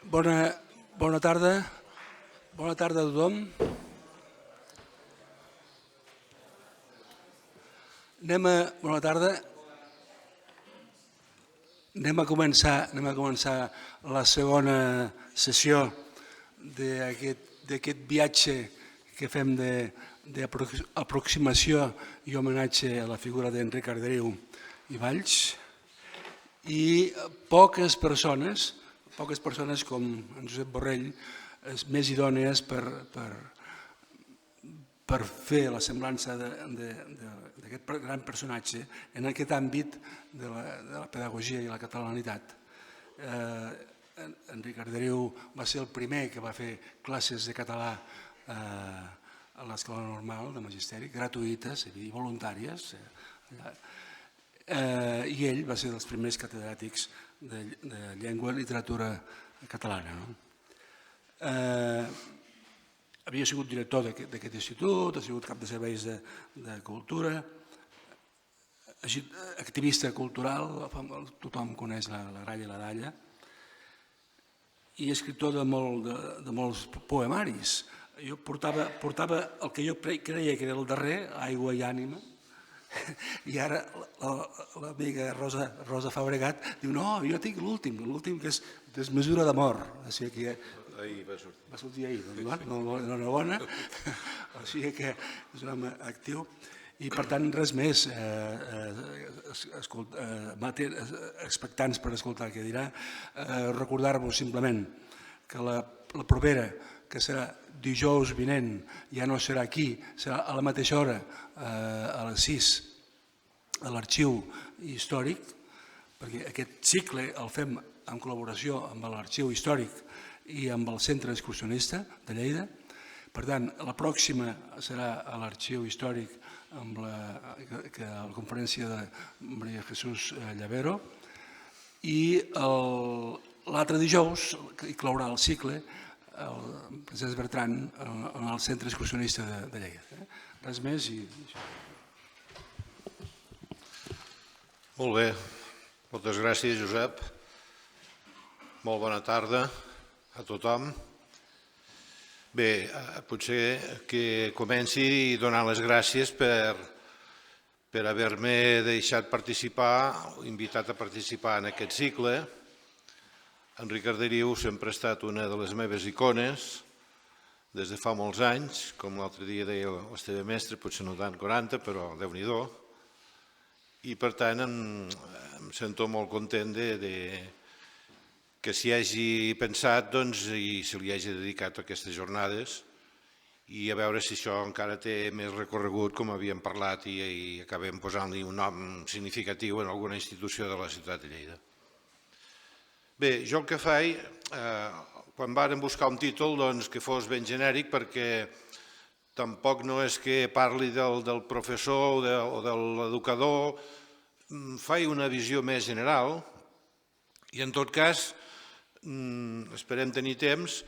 Bona tarda. Bona tarda a tothom. Bona tarda. Anem a començar la segona sessió d'aquest viatge que fem d'aproximació i homenatge a la figura d'Enric Arderiu i Valls. I poques persones com en Josep Borrell, més idònies per fer la semblança d'aquest gran personatge en aquest àmbit de la pedagogia i la catalanitat. Enric Arderiu va ser el primer que va fer classes de català a l'escola normal de magisteri, gratuïtes i voluntàries, i ell va ser dels primers catedràtics de llengua i literatura catalana. Havia sigut director d'aquest institut, ha sigut cap de serveis de cultura, activista cultural, tothom coneix la gralla i la dalla, i escriptor de molts poemaris. Jo portava el que jo creia que era el darrer, Aigua i ànima, i ara l'amiga Rosa Fabregat diu no, jo tinc l'últim que és Desmesura d'amor. Va sortir ahir, enhorabona, o sigui que és un home actiu i per tant res més, expectants per escoltar què dirà. Recordar-vos simplement que la propera, que serà dijous vinent, ja no serà aquí, serà a la mateixa hora, a les 6, a l'Arxiu Històric, perquè aquest cicle el fem en col·laboració amb l'Arxiu Històric i amb el Centre Excursionista de Lleida. Per tant, la pròxima serà a l'Arxiu Històric amb la conferència de Maria Jesús Llavero i l'altre dijous, que clourà el cicle, el Francesc Bertran en el Centre Excursionista de Lleida. Res més i això. Molt bé, moltes gràcies, Josep. Molt bona tarda a tothom. Bé, potser que comenci donant les gràcies per haver-me deixat participar, invitat a participar en aquest cicle. Enric Arderiu sempre ha estat una de les meves icones des de fa molts anys, com l'altre dia deia l'Esteve Mestre, potser no tant 40, però Déu-n'hi-do. I per tant em sento molt content que s'hi hagi pensat i se li hagi dedicat aquestes jornades i a veure si això encara té més recorregut, com havíem parlat, i acabem posant-li un nom significatiu en alguna institució de la ciutat de Lleida. Bé, jo el que faig, quan vàrem buscar un títol que fos ben genèric, perquè tampoc no és que parli del professor o de l'educador, faig una visió més general i en tot cas esperem tenir temps.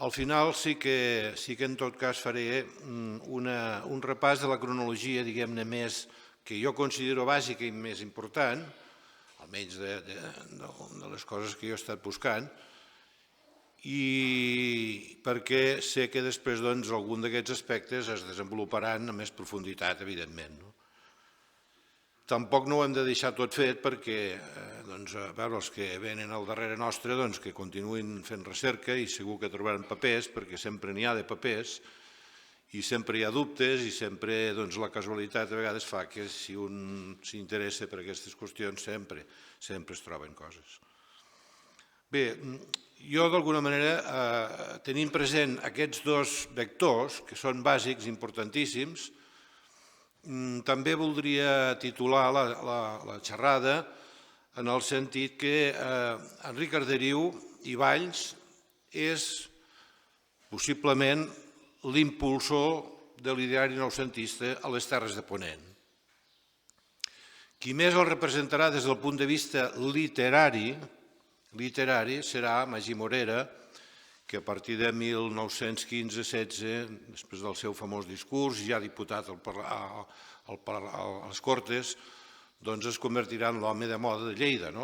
Al final sí que en tot cas faré un repàs de la cronologia, diguem-ne, més que jo considero bàsica i més important, almenys de les coses que jo he estat buscant, i perquè sé que després algun d'aquests aspectes es desenvoluparan amb més profunditat, evidentment. Tampoc no ho hem de deixar tot fet perquè, a veure, els que venen al darrere nostre, que continuïn fent recerca i segur que trobaran papers, perquè sempre n'hi ha de papers i sempre hi ha dubtes i sempre la casualitat a vegades fa que si un s'interessa per aquestes qüestions sempre es troben coses. Bé, jo d'alguna manera, tenint present aquests dos vectors, que són bàsics, importantíssims, també voldria titular la xerrada en el sentit que Enric Arderiu i Valls és possiblement l'impulsor de l'ideari noucentista a les Terres de Ponent. Qui més el representarà des del punt de vista literari serà Magí Morera, que a partir de 1915-16, després del seu famós discurs, ja diputat a les Cortes, es convertirà en l'home de moda de Lleida.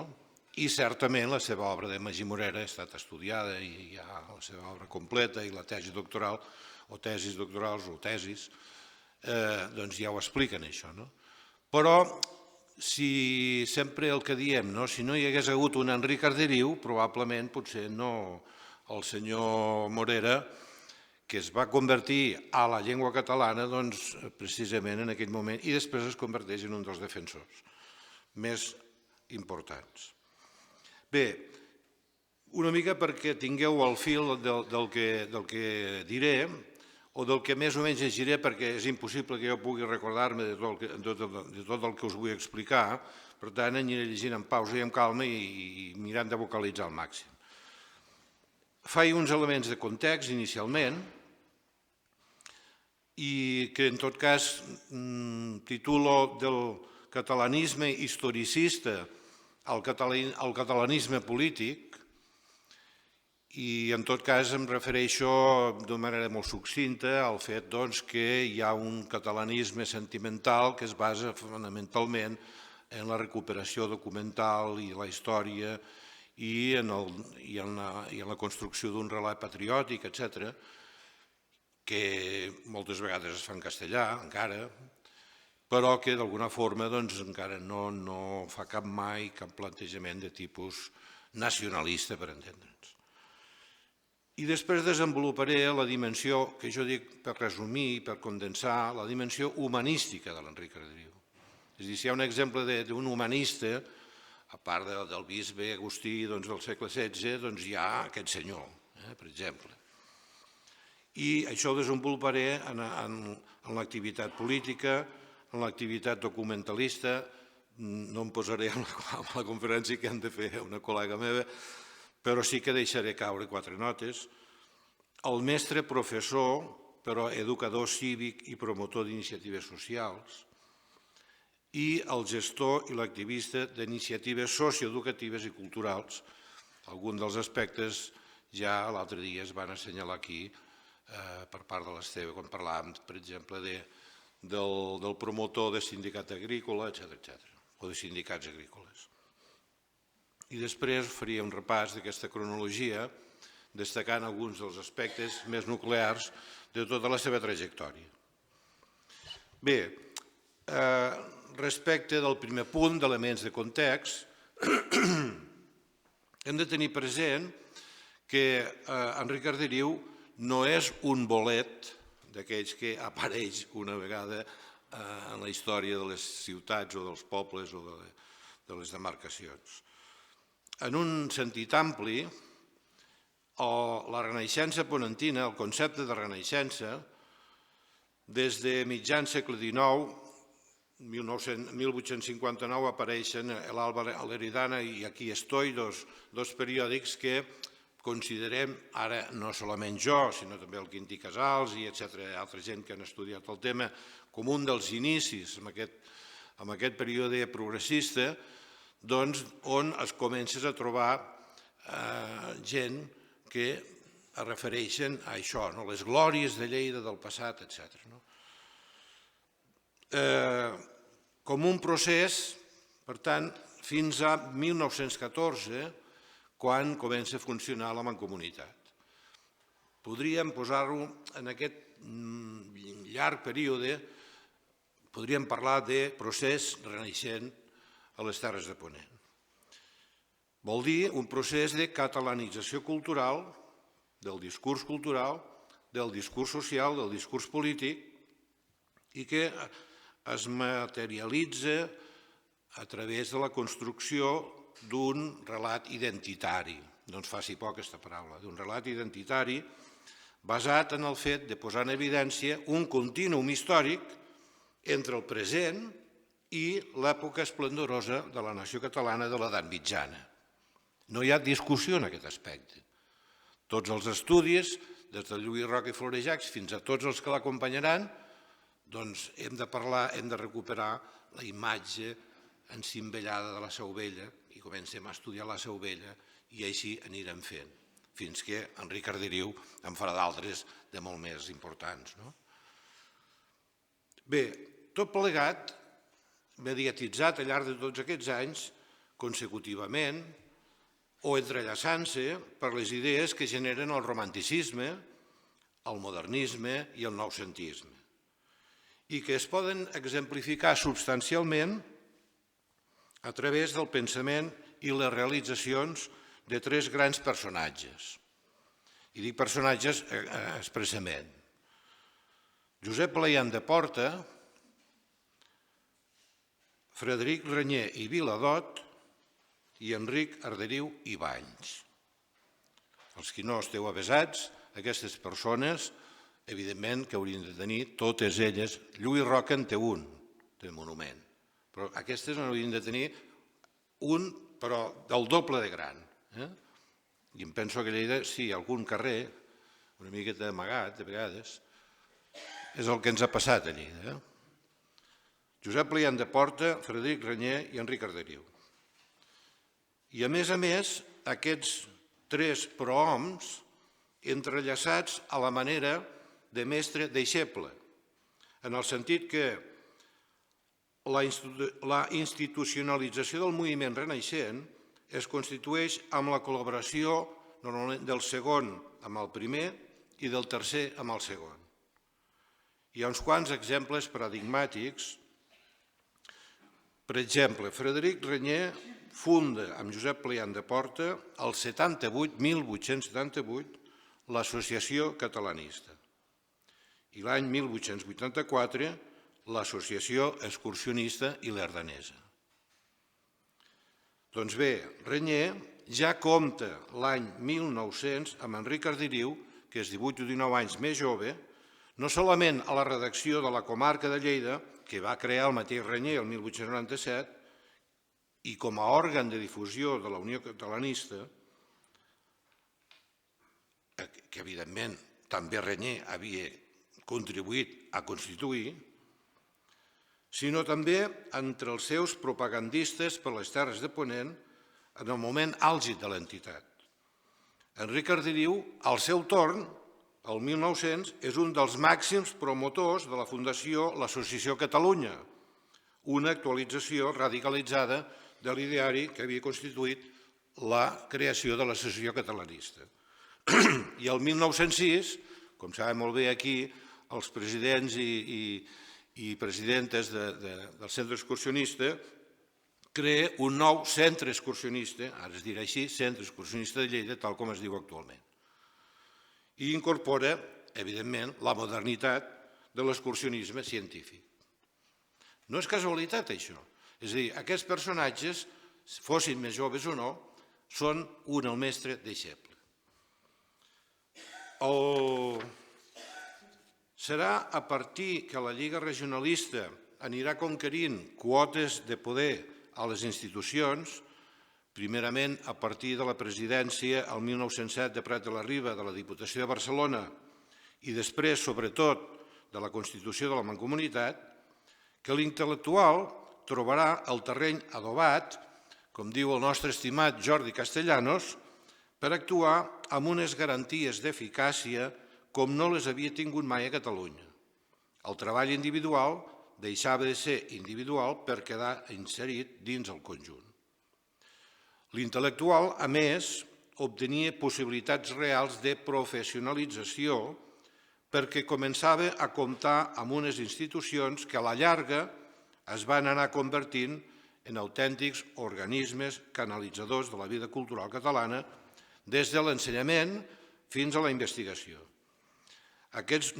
I certament la seva obra de Magí Morera ha estat estudiada i hi ha la seva obra completa i la tesi doctoral, o tesis doctorals o tesis, doncs ja ho expliquen això. Però si sempre el que diem, si no hi hagués hagut un Enric Arderiu, probablement potser no el senyor Morera, que es va convertir a la llengua catalana precisament en aquell moment i després es converteix en un dels defensors més importants. Bé, una mica perquè tingueu el fil del que diré o del que més o menys llegiré, perquè és impossible que jo pugui recordar-me de tot el que us vull explicar, per tant aniré llegint amb pausa i amb calma i mirant de vocalitzar al màxim. Faig uns elements de context inicialment i que en tot cas titulo del catalanisme historicista al catalanisme polític i en tot cas em refereixo d'una manera molt succinta al fet que hi ha un catalanisme sentimental que es basa fonamentalment en la recuperació documental i la història i en la construcció d'un relat patriòtic, etc., que moltes vegades es fa en castellà, encara, però que d'alguna forma encara no fa mai cap plantejament de tipus nacionalista, per entendre'ns. I després desenvoluparé la dimensió, que jo dic per resumir, per condensar, la dimensió humanística de l'Enric Arderiu. És a dir, si hi ha un exemple d'un humanista, a part del bisbe Agustí del segle XVI, hi ha aquest senyor, per exemple. I això ho desenvoluparé en l'activitat política, en l'activitat documentalista, no em posaré en la conferència que han de fer una col·lega meva, però sí que deixaré caure 4 notes. El mestre professor, però educador cívic i promotor d'iniciatives socials, i el gestor i l'activista d'iniciatives socioeducatives i culturals. Alguns dels aspectes ja l'altre dia es van assenyalar aquí per part de l'Esteve, quan parlàvem, per exemple, del promotor de sindicat agrícola, etc., o de sindicats agrícoles. I després faria un repàs d'aquesta cronologia, destacant alguns dels aspectes més nuclears de tota la seva trajectòria. Bé, respecte del primer punt d'elements de context, hem de tenir present que Enric Arderiu no és un bolet d'aquells que apareix una vegada en la història de les ciutats o dels pobles o de les demarcacions. En un sentit ampli, la Renaixença ponentina, el concepte de Renaixença, des de mitjans segle XIX, 1859, apareixen l'Alba l'Eridana i Aquí estoy, dos periòdics que considerem, ara no solament jo, sinó també el Quintí Casals i altra gent que han estudiat el tema, com un dels inicis en aquest període progressista, on es comences a trobar gent que es refereixen a això, les glòries de Lleida del passat, etc. Com un procés, per tant, fins a 1914, quan comença a funcionar la mancomunitat. Podríem posar-ho en aquest llarg període, podríem parlar de procés renaixent a les Terres de Ponent. Vol dir un procés de catalanització cultural, del discurs cultural, del discurs social, del discurs polític, i que es materialitza a través de la construcció d'un relat identitari, no ens faci por aquesta paraula, d'un relat identitari basat en el fet de posar en evidència un contínuum històric entre el present i l'època esplendorosa de la nació catalana de l'edat mitjana. No hi ha discussió en aquest aspecte. Tots els estudis, des de Lluís Roca i Florejacs fins a tots els que l'acompanyaran, doncs hem de parlar, hem de recuperar la imatge encimbellada de la Seu Vella i comencem a estudiar la Seu Vella i així anirem fent, fins que Enric Arderiu en farà d'altres de molt més importants. Bé, tot plegat, mediatitzat al llarg de tots aquests anys, consecutivament, o entrellaçant-se per les idees que generen el romanticisme, el modernisme i el noucentisme, i que es poden exemplificar substancialment a través del pensament i les realitzacions de tres grans personatges. I dic personatges expressament. Josep Playán de Porta, Frederic Renyer i Viladot i Enric Arderiu i Valls. Els qui no esteu avesats, aquestes persones, evidentment que haurien de tenir totes elles. Lluís Roca en té un, de monument, però aquestes no haurien de tenir un, però del doble de gran. I em penso que a Lleida, sí, algun carrer, una miqueta amagat, de vegades, és el que ens ha passat a Lleida. Josep Playán de Porta, Frederic Renyer i Enric Arderiu. I a més, aquests tres prohoms entrellaçats a la manera de mestre-deixeble, en el sentit que la institucionalització del moviment renaixent es constitueix amb la col·laboració normalment del segon amb el primer i del tercer amb el segon. Hi ha uns quants exemples paradigmàtics. Per exemple, Frederic Renyer funda amb Josep Playán de Porta el 1878 l'Associació Catalanista i l'any 1884 l'Associació Excursionista i Lerdanesa. Doncs bé, Renyer ja compta l'any 1900 amb Enric Arderiu, que és 18 o 19 anys més jove, no solament a la redacció de la comarca de Lleida, que va crear el mateix Renyer el 1897, i com a òrgan de difusió de la Unió Catalanista, que evidentment també Renyer havia contribuït a constituir, sinó també entre els seus propagandistes per les Terres de Ponent en el moment àlgid de l'entitat. Enric Arderiu, al seu torn, el 1900, és un dels màxims promotors de la Fundació l'Associació Catalunya, una actualització radicalitzada de l'ideari que havia constituït la creació de l'Associació Catalanista. I el 1906, com saben molt bé aquí, els presidents i presidentes del centre excursionista crea un nou centre excursionista, ara es dirà així, Centre Excursionista de Lleida, tal com es diu actualment. I incorpora, evidentment, la modernitat de l'excursionisme científic. No és casualitat, això. És a dir, aquests personatges, fossin més joves o no, són un el mestre deixeble. Serà a partir que la Lliga Regionalista anirà conquerint quotes de poder a les institucions, primerament a partir de la presidència el 1907 de Prat de la Riba de la Diputació de Barcelona i després, sobretot, de la Constitució de la Mancomunitat, que l'intel·lectual trobarà el terreny adobat, com diu el nostre estimat Jordi Castellanos, per actuar amb unes garanties d'eficàcia com no les havia tingut mai a Catalunya. El treball individual deixava de ser individual per quedar inserit dins el conjunt. L'intel·lectual, a més, obtenia possibilitats reals de professionalització perquè començava a comptar amb unes institucions que a la llarga es van anar convertint en autèntics organismes canalitzadors de la vida cultural catalana des de l'ensenyament fins a la investigació. Aquests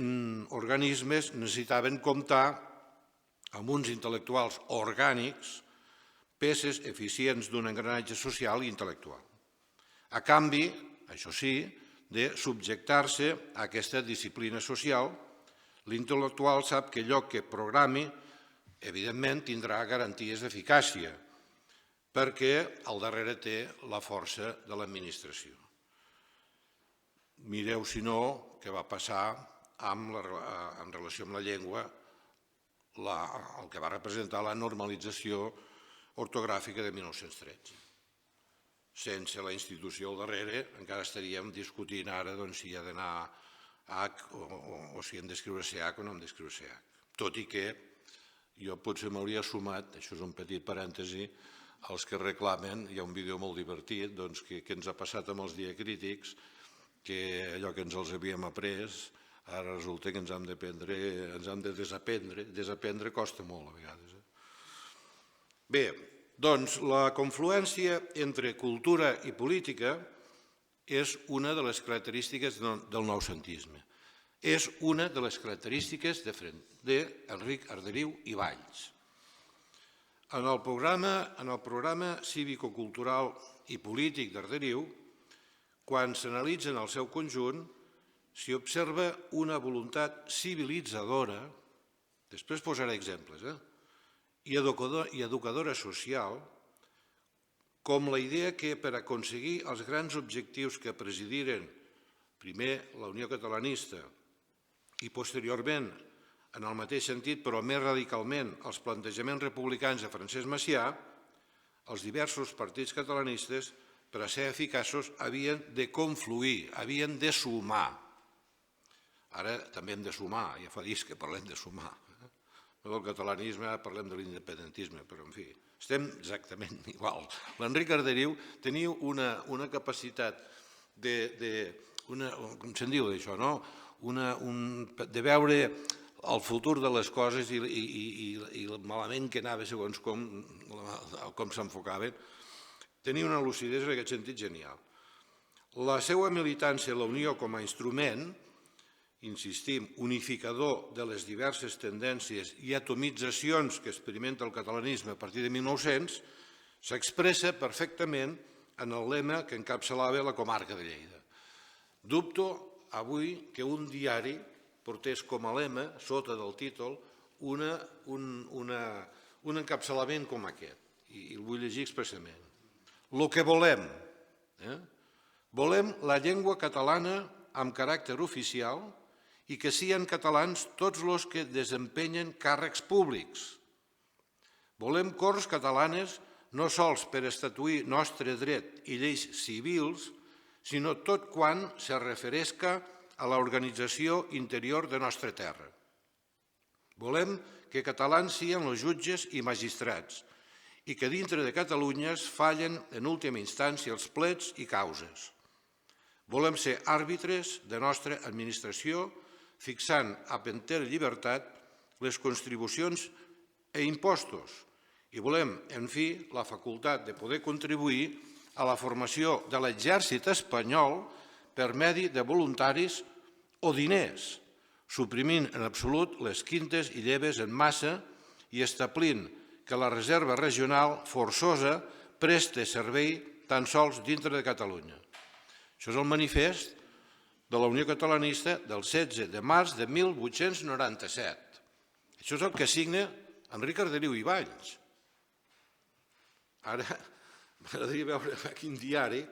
organismes necessitaven comptar amb uns intel·lectuals orgànics, peces eficients d'un engranatge social i intel·lectual. A canvi, això sí, de subjectar-se a aquesta disciplina social, l'intel·lectual sap que allò que programi, evidentment, tindrà garanties d'eficàcia, perquè al darrere té la força de l'administració. Mireu, si no, què va passar en relació amb la llengua, el que va representar la normalització ortogràfica de 1913. Sense la institució al darrere, encara estaríem discutint ara si hi ha d'anar H o si hem d'escriure CH o no hem d'escriure CH. Tot i que jo potser m'hauria sumat, això és un petit parèntesi, els que reclamen, hi ha un vídeo molt divertit que ens ha passat amb els diacrítics, que allò que ens els havíem après, ara resulta que ens hem de desaprendre. Desaprendre costa molt a vegades. Bé, doncs la confluència entre cultura i política és una de les característiques del noucentisme. És una de les característiques d'Enric Arderiu i Valls. En el programa cívico-cultural i polític d'Arderiu, quan s'analitza en el seu conjunt, s'hi observa una voluntat civilitzadora, després posaré exemples, i educadora social, com la idea que per aconseguir els grans objectius que presidiren primer la Unió Catalanista i posteriorment, en el mateix sentit però més radicalment, els plantejaments republicans de Francesc Macià, els diversos partits catalanistes, per a ser eficaços, havien de confluir, havien de sumar. Ara també hem de sumar, ja fa dies que parlem de sumar. No del catalanisme, ara parlem de l'independentisme, però en fi, estem exactament igual. L'Enric Arderiu tenia una capacitat com se'n diu d'això, no? De veure el futur de les coses i malament que anava segons com s'enfocaven. Tenia una lucidesa en aquest sentit genial. La seva militància a la Unió com a instrument, insistim, unificador de les diverses tendències i atomitzacions que experimenta el catalanisme a partir de 1900, s'expressa perfectament en el lema que encapçalava la comarca de Lleida. Dubto avui que un diari portés com a lema, sota del títol, un encapçalament com aquest, i el vull llegir expressament. Lo que volem. Volem la llengua catalana amb caràcter oficial i que siguin catalans tots els que desempenyen càrrecs públics. Volem corts catalanes no sols per estatuir nostre dret i lleis civils, sinó tot quan se referesca a l'organització interior de nostra terra. Volem que catalans siguin els jutges i magistrats i que dintre de Catalunya es fallen en última instància els plets i causes. Volem ser àrbitres de nostra administració fixant a entera llibertat les contribucions i impostos i volem, en fi, la facultat de poder contribuir a la formació de l'exèrcit espanyol per medi de voluntaris o diners, suprimint en absolut les quintes i lleves en massa i establint que la reserva regional forçosa preste servei tan sols dintre de Catalunya. Això és el manifest de la Unió Catalanista del 16 de març de 1897. Això és el que signa Enric Arderiu i Valls. Ara m'agradaria veure a quin diari,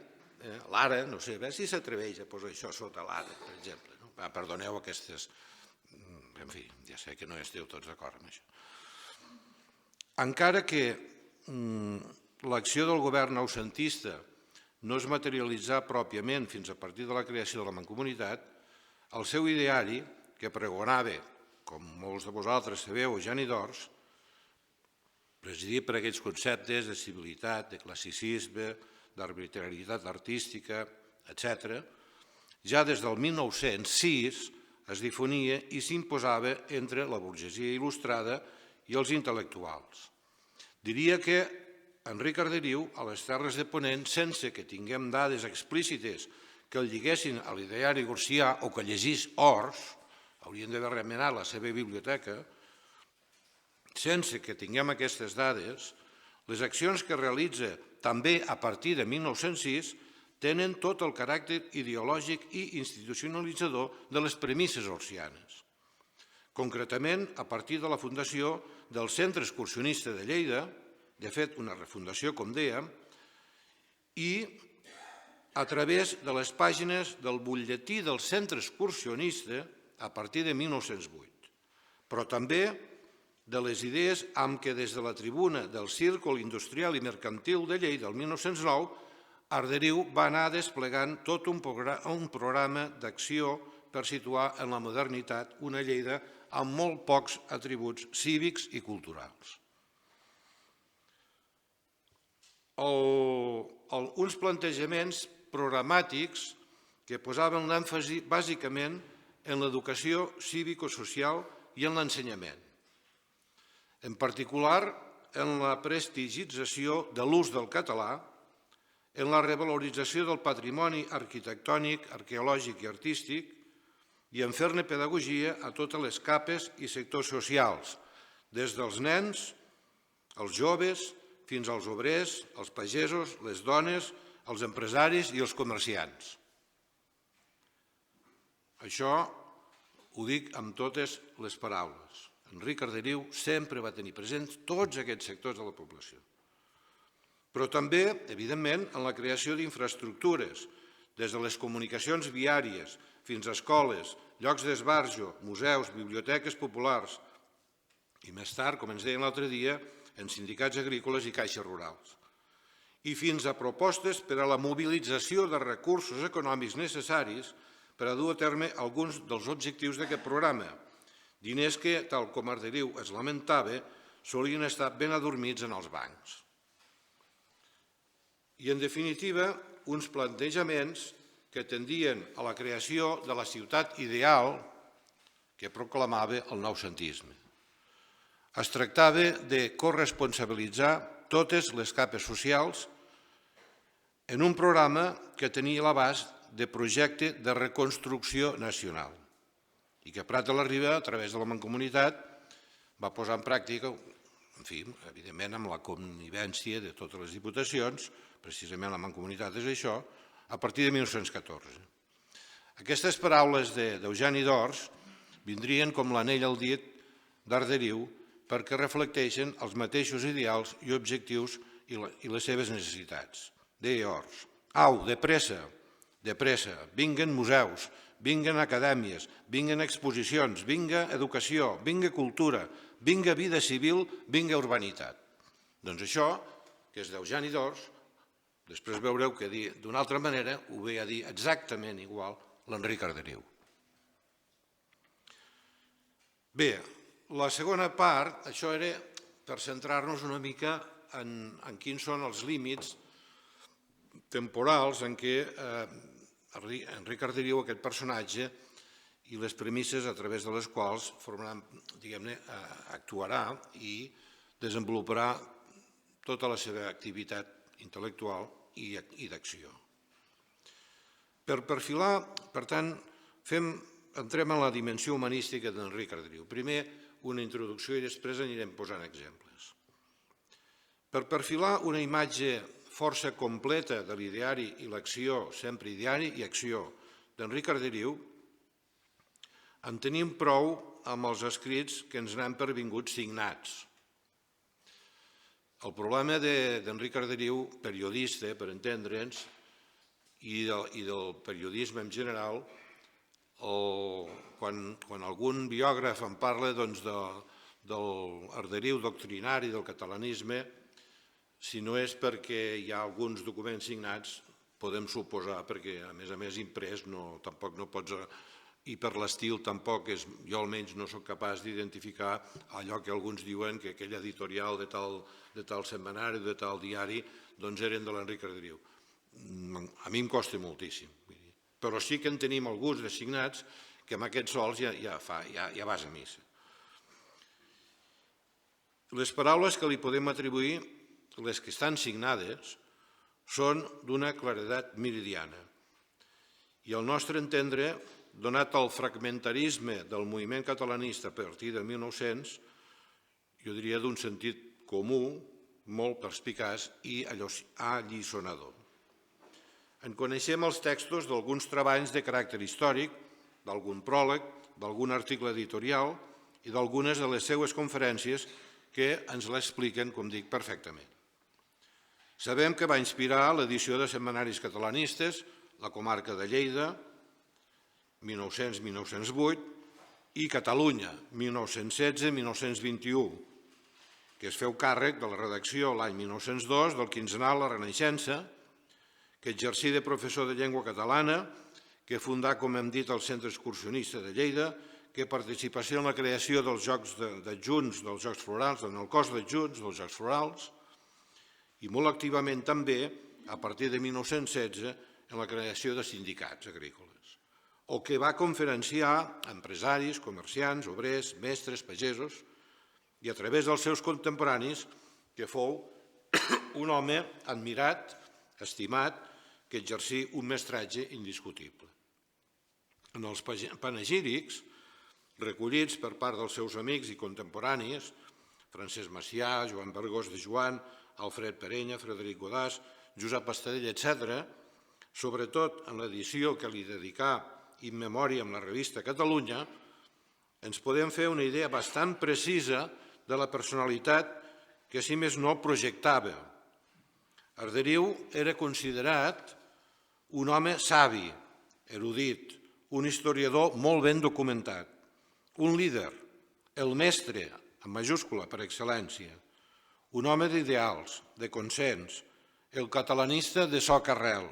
l'Ara, no sé, a veure si s'atreveix a posar això sota l'Ara, per exemple. Perdoneu aquestes... En fi, ja sé que no esteu tots d'acord amb això. Encara que l'acció del govern noucentista no es materialitzà pròpiament fins a partir de la creació de la Mancomunitat, el seu ideari, que pregonava, com molts de vosaltres sabeu, Eugeni d'Ors, presidit per aquells conceptes de civilitat, de classicisme, d'arbitrarietat artística, etc., ja des del 1906 es difonia i s'imposava entre la burgesia il·lustrada i els intel·lectuals. Diria que Enric Arderiu, a les Terres de Ponent, sense que tinguem dades explícites que el lliguessin a l'ideari gorsià o que llegís Ors, haurien d'haver remenat la seva biblioteca, sense que tinguem aquestes dades, les accions que realitza també a partir de 1906 tenen tot el caràcter ideològic i institucionalitzador de les premisses orsianes. Concretament, a partir de la fundació del Centre Excursionista de Lleida, de fet una refundació, com dèiem, i a través de les pàgines del butlletí del Centre Excursionista a partir de 1908, però també de les idees amb què des de la tribuna del Círcul Industrial i Mercantil de Lleida el 1909 Arderiu va anar desplegant tot un programa d'acció per situar en la modernitat una Lleida amb molt pocs atributs cívics i culturals. uns plantejaments programàtics que posaven l'èmfasi bàsicament en l'educació cívico-social i en l'ensenyament. En particular, en la prestigització de l'ús del català, en la revalorització del patrimoni arquitectònic, arqueològic i artístic i en fer-ne pedagogia a totes les capes i sectors socials, des dels nens, els joves, fins als obrers, els pagesos, les dones, els empresaris i els comerciants. Això ho dic amb totes les paraules. Enric Arderiu sempre va tenir presents tots aquests sectors de la població. Però també, evidentment, en la creació d'infraestructures, des de les comunicacions viàries fins a escoles, llocs d'esbarjo, museus, biblioteques populars i més tard, com ens deien l'altre dia, en sindicats agrícoles i caixes rurals. I fins a propostes per a la mobilització de recursos econòmics necessaris per a dur a terme alguns dels objectius d'aquest programa, diners que, tal com Arderiu es lamentava, solien estar ben adormits en els bancs. I, en definitiva, uns plantejaments que tendien a la creació de la ciutat ideal que proclamava el noucentisme. Es tractava de corresponsabilitzar totes les capes socials en un programa que tenia l'abast de projecte de reconstrucció nacional i que Prat de la Riba, a través de la Mancomunitat, va posar en pràctica, en fi, evidentment amb la connivència de totes les diputacions, precisament la Mancomunitat és això, a partir de 1914. Aquestes paraules d'Eugeni d'Ors vindrien com l'anell al dit d'Arderiu perquè reflecteixen els mateixos ideals i objectius i les seves necessitats. Deia Ors: au, de pressa, vinguen museus, vinguen acadèmies, vinguen exposicions, vinga educació, vinga cultura, vinga vida civil, vinga urbanitat. Doncs això, que és d'Eugeni d'Ors, després veureu que d'una altra manera ho ve a dir exactament igual l'Enric Arderiu. Bé, la segona part, això era per centrar-nos una mica en quins són els límits temporals en què Enric Arderiu, aquest personatge, i les premisses a través de les quals actuarà i desenvoluparà tota la seva activitat intel·lectual i d'acció. Per perfilar, per tant, entrem en la dimensió humanística d'Enric Arderiu. Primer una introducció i després anirem posant exemples. Per perfilar una imatge força completa de l'ideari i l'acció, sempre ideari i acció, d'Enric Arderiu, en tenim prou amb els escrits que ens n'han pervingut signats. El problema d'Enric Arderiu, periodista, per entendre'ns, i del periodisme en general, quan algun biògraf en parla de l'Arderiu doctrinari del catalanisme, si no és perquè hi ha alguns documents signats, podem suposar, perquè a més imprès tampoc no pots, i per l'estil tampoc, jo almenys no soc capaç d'identificar allò que alguns diuen que aquell editorial de tal setmanari o de tal diari doncs eren de l'Enric Arderiu. A mi em costa moltíssim, però sí que en tenim alguns de signats que amb aquests sols ja vas a missa. Les paraules que li podem atribuir, les que estan signades, són d'una claredat meridiana. I al nostre entendre, donat el fragmentarisme del moviment catalanista a partir de 1900, jo diria d'un sentit comú, molt perspicaç i alliçonador. En coneixem els textos d'alguns treballs de caràcter històric, d'algun pròleg, d'algun article editorial i d'algunes de les seues conferències que ens l'expliquen, com dic, perfectament. Sabem que va inspirar l'edició de setmanaris catalanistes, La comarca de Lleida, 1900-1908, i Catalunya, 1916-1921, que es feu càrrec de la redacció l'any 1902 del quinzenal La Renaixença, que exercí de professor de llengua catalana, que fundà, com hem dit, el Centre Excursionista de Lleida, que participació en la creació dels Jocs d'Adjunts dels Jocs Florals, en el cos d'adjunts dels Jocs Florals, i molt activament també, a partir de 1916, en la creació de sindicats agrícoles, o que va conferenciar empresaris, comerciants, obrers, mestres, pagesos, i a través dels seus contemporanis, que fou un home admirat, estimat, que exercí un mestratge indiscutible. En els panegírics, recollits per part dels seus amics i contemporanis, Francesc Macià, Joan Vergós de Joan, Alfred Perenya, Frederic Godàs, Josep Estadell, etc., sobretot en l'edició que li dedicà In Memòria amb la revista Catalunya, ens podem fer una idea bastant precisa de la personalitat que, si més no, projectava. Arderiu era considerat un home savi, erudit, un historiador molt ben documentat, un líder, el mestre, en majúscula per excel·lència, un home d'ideals, de consens, el catalanista de soc arrel,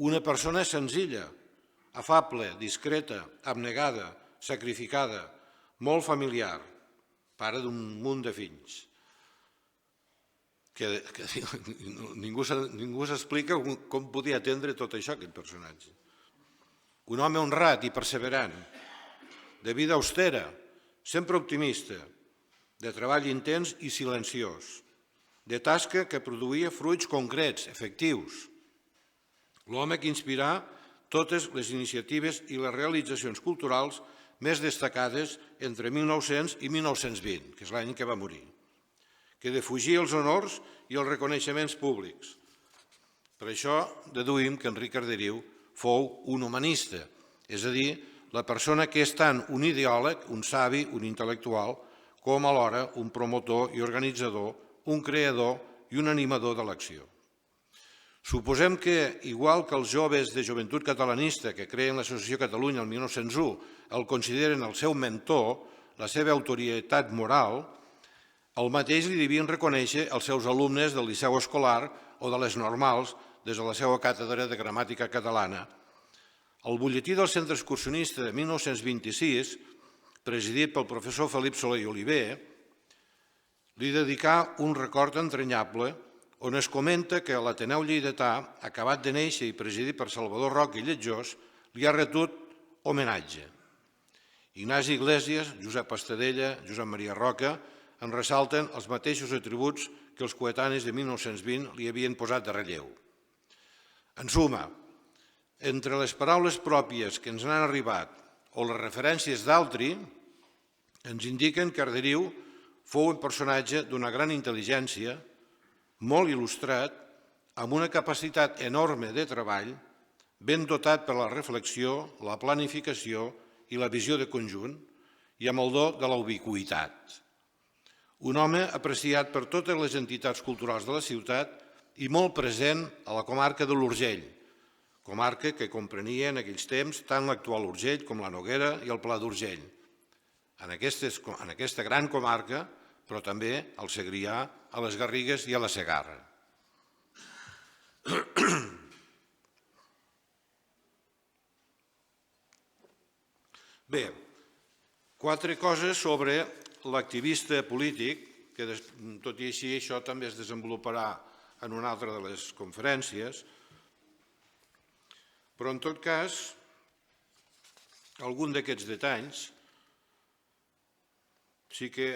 una persona senzilla, afable, discreta, abnegada, sacrificada, molt familiar, pare d'un munt de fills, que ningú s'explica com podia atendre tot això, aquest personatge. Un home honrat i perseverant, de vida austera, sempre optimista, de treball intens i silenciós, de tasca que produïa fruits concrets, efectius. L'home que inspirà totes les iniciatives i les realitzacions culturals més destacades entre 1900 i 1920, que és l'any que va morir, que defugia els honors i els reconeixements públics. Per això deduïm que Enric Arderiu fou un humanista, és a dir, la persona que és tant un ideòleg, un savi, un intel·lectual, com alhora un promotor i organitzador, un creador i un animador de l'acció. Suposem que, igual que els joves de Joventut Catalanista que creen l'Associació Catalunya el 1901 el consideren el seu mentor, la seva autoritat moral, el mateix li devien reconèixer els seus alumnes del Liceu Escolar o de les Normals des de la seva càtedra de gramàtica catalana. El butlletí del Centre Excursionista de 1926, presidit pel professor Felip Soler i Oliver, li dedicà un record entranyable on es comenta que l'Ateneu Lleidatà, acabat de néixer i presidit per Salvador Roca i Lletjós, li ha retut homenatge. Ignasi Iglesias, Josep Estadella, Josep Maria Roca en ressalten els mateixos atributs que els coetanis de 1920 li havien posat de relleu. En suma, entre les paraules pròpies que ens han arribat o les referències d'altri, ens indiquen que Arderiu fou un personatge d'una gran intel·ligència, molt il·lustrat, amb una capacitat enorme de treball, ben dotat per la reflexió, la planificació i la visió de conjunt, i amb el do de la ubiqüitat. Un home apreciat per totes les entitats culturals de la ciutat i molt present a la comarca de l'Urgell, comarca que comprenia en aquells temps tant l'actual Urgell com la Noguera i el Pla d'Urgell. En aquesta gran comarca, però també al Segrià, a les Garrigues i a la Segarra. Bé, 4 coses sobre l'activista polític, que tot i així això també es desenvoluparà en una altra de les conferències, però en tot cas, algun d'aquests detalls sí que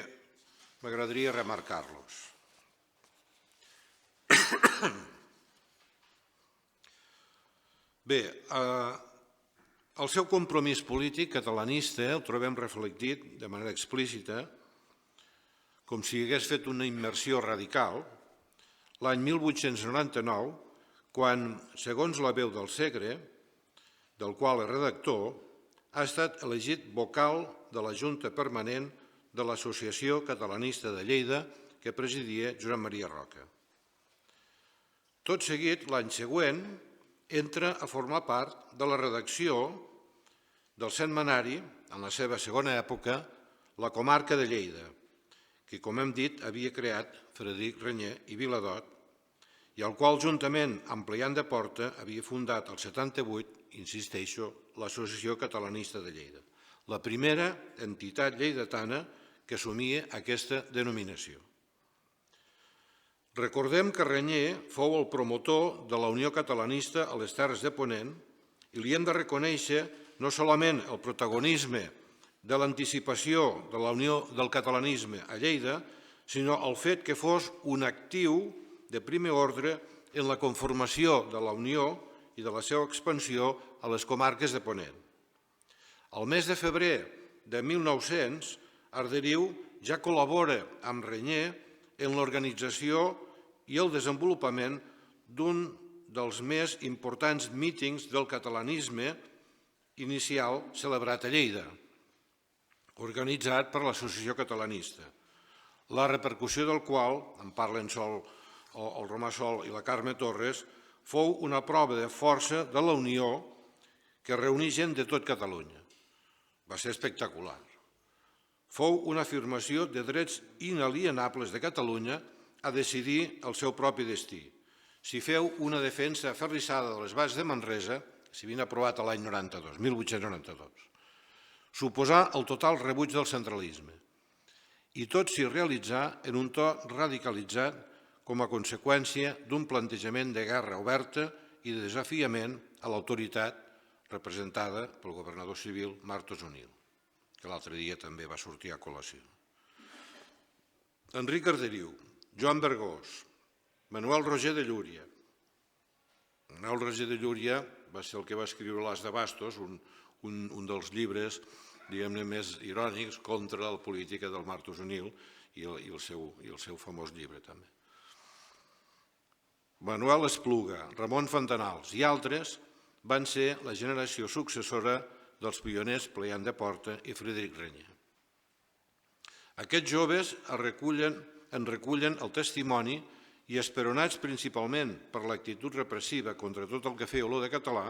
m'agradaria remarcar-los. Bé, el seu compromís polític catalanista el trobem reflectit de manera explícita, com si hagués fet una immersió radical, l'any 1899, quan, segons la veu del Segre, del qual és redactor, ha estat elegit vocal de la Junta Permanent de l'Associació Catalanista de Lleida que presidia Josep Maria Roca. Tot seguit, l'any següent, entra a formar part de la redacció del setmanari, en la seva segona època, La Comarca de Lleida, que, com hem dit, havia creat Frederic Renyer i Viladot, i al qual, juntament amb Pliant de Porta, havia fundat el 78, insisteixo, l'Associació Catalanista de Lleida, la primera entitat lleidatana que assumia aquesta denominació. Recordem que Renyer fou el promotor de la Unió Catalanista a les Terres de Ponent i li hem de reconèixer no solament el protagonisme de l'anticipació de la Unió del catalanisme a Lleida, sinó el fet que fos un actiu de primer ordre en la conformació de la Unió i de la seva expansió a les comarques de Ponent. Al mes de febrer de 1900, Arderiu ja col·labora amb Renyer en l'organització i el desenvolupament d'un dels més importants mítings del catalanisme inicial celebrat a Lleida, organitzat per l'Associació Catalanista, la repercussió del qual, en parlen el Romà Sol i la Carme Torres, fou una prova de força de la Unió que reunís gent de tot Catalunya. Va ser espectacular. Fou una afirmació de drets inalienables de Catalunya a decidir el seu propi destí. Si feu una defensa aferrissada de les bases de Manresa, si havien aprovat l'any 1892, suposar el total rebuig del centralisme. I tot s'hi realitzà en un to radicalitzat com a conseqüència d'un plantejament de guerra oberta i de desafiament a l'autoritat representada pel governador civil Martos Onil, que l'altre dia també va sortir a col·lació. Enric Arderiu, Joan Bergós, Manuel Roger de Llúria. Manuel Roger de Llúria va ser el que va escriure L'As de Bastos, un dels llibres, diguem-ne, més irònics contra la política del Martos Onil i el seu famós llibre també. Manuel Espluga, Ramon Fontanals i altres van ser la generació successora dels pioners Pleiant de Porta i Frederic Renyer. Aquests joves en recullen el testimoni i esperonats principalment per l'actitud repressiva contra tot el que feia olor de català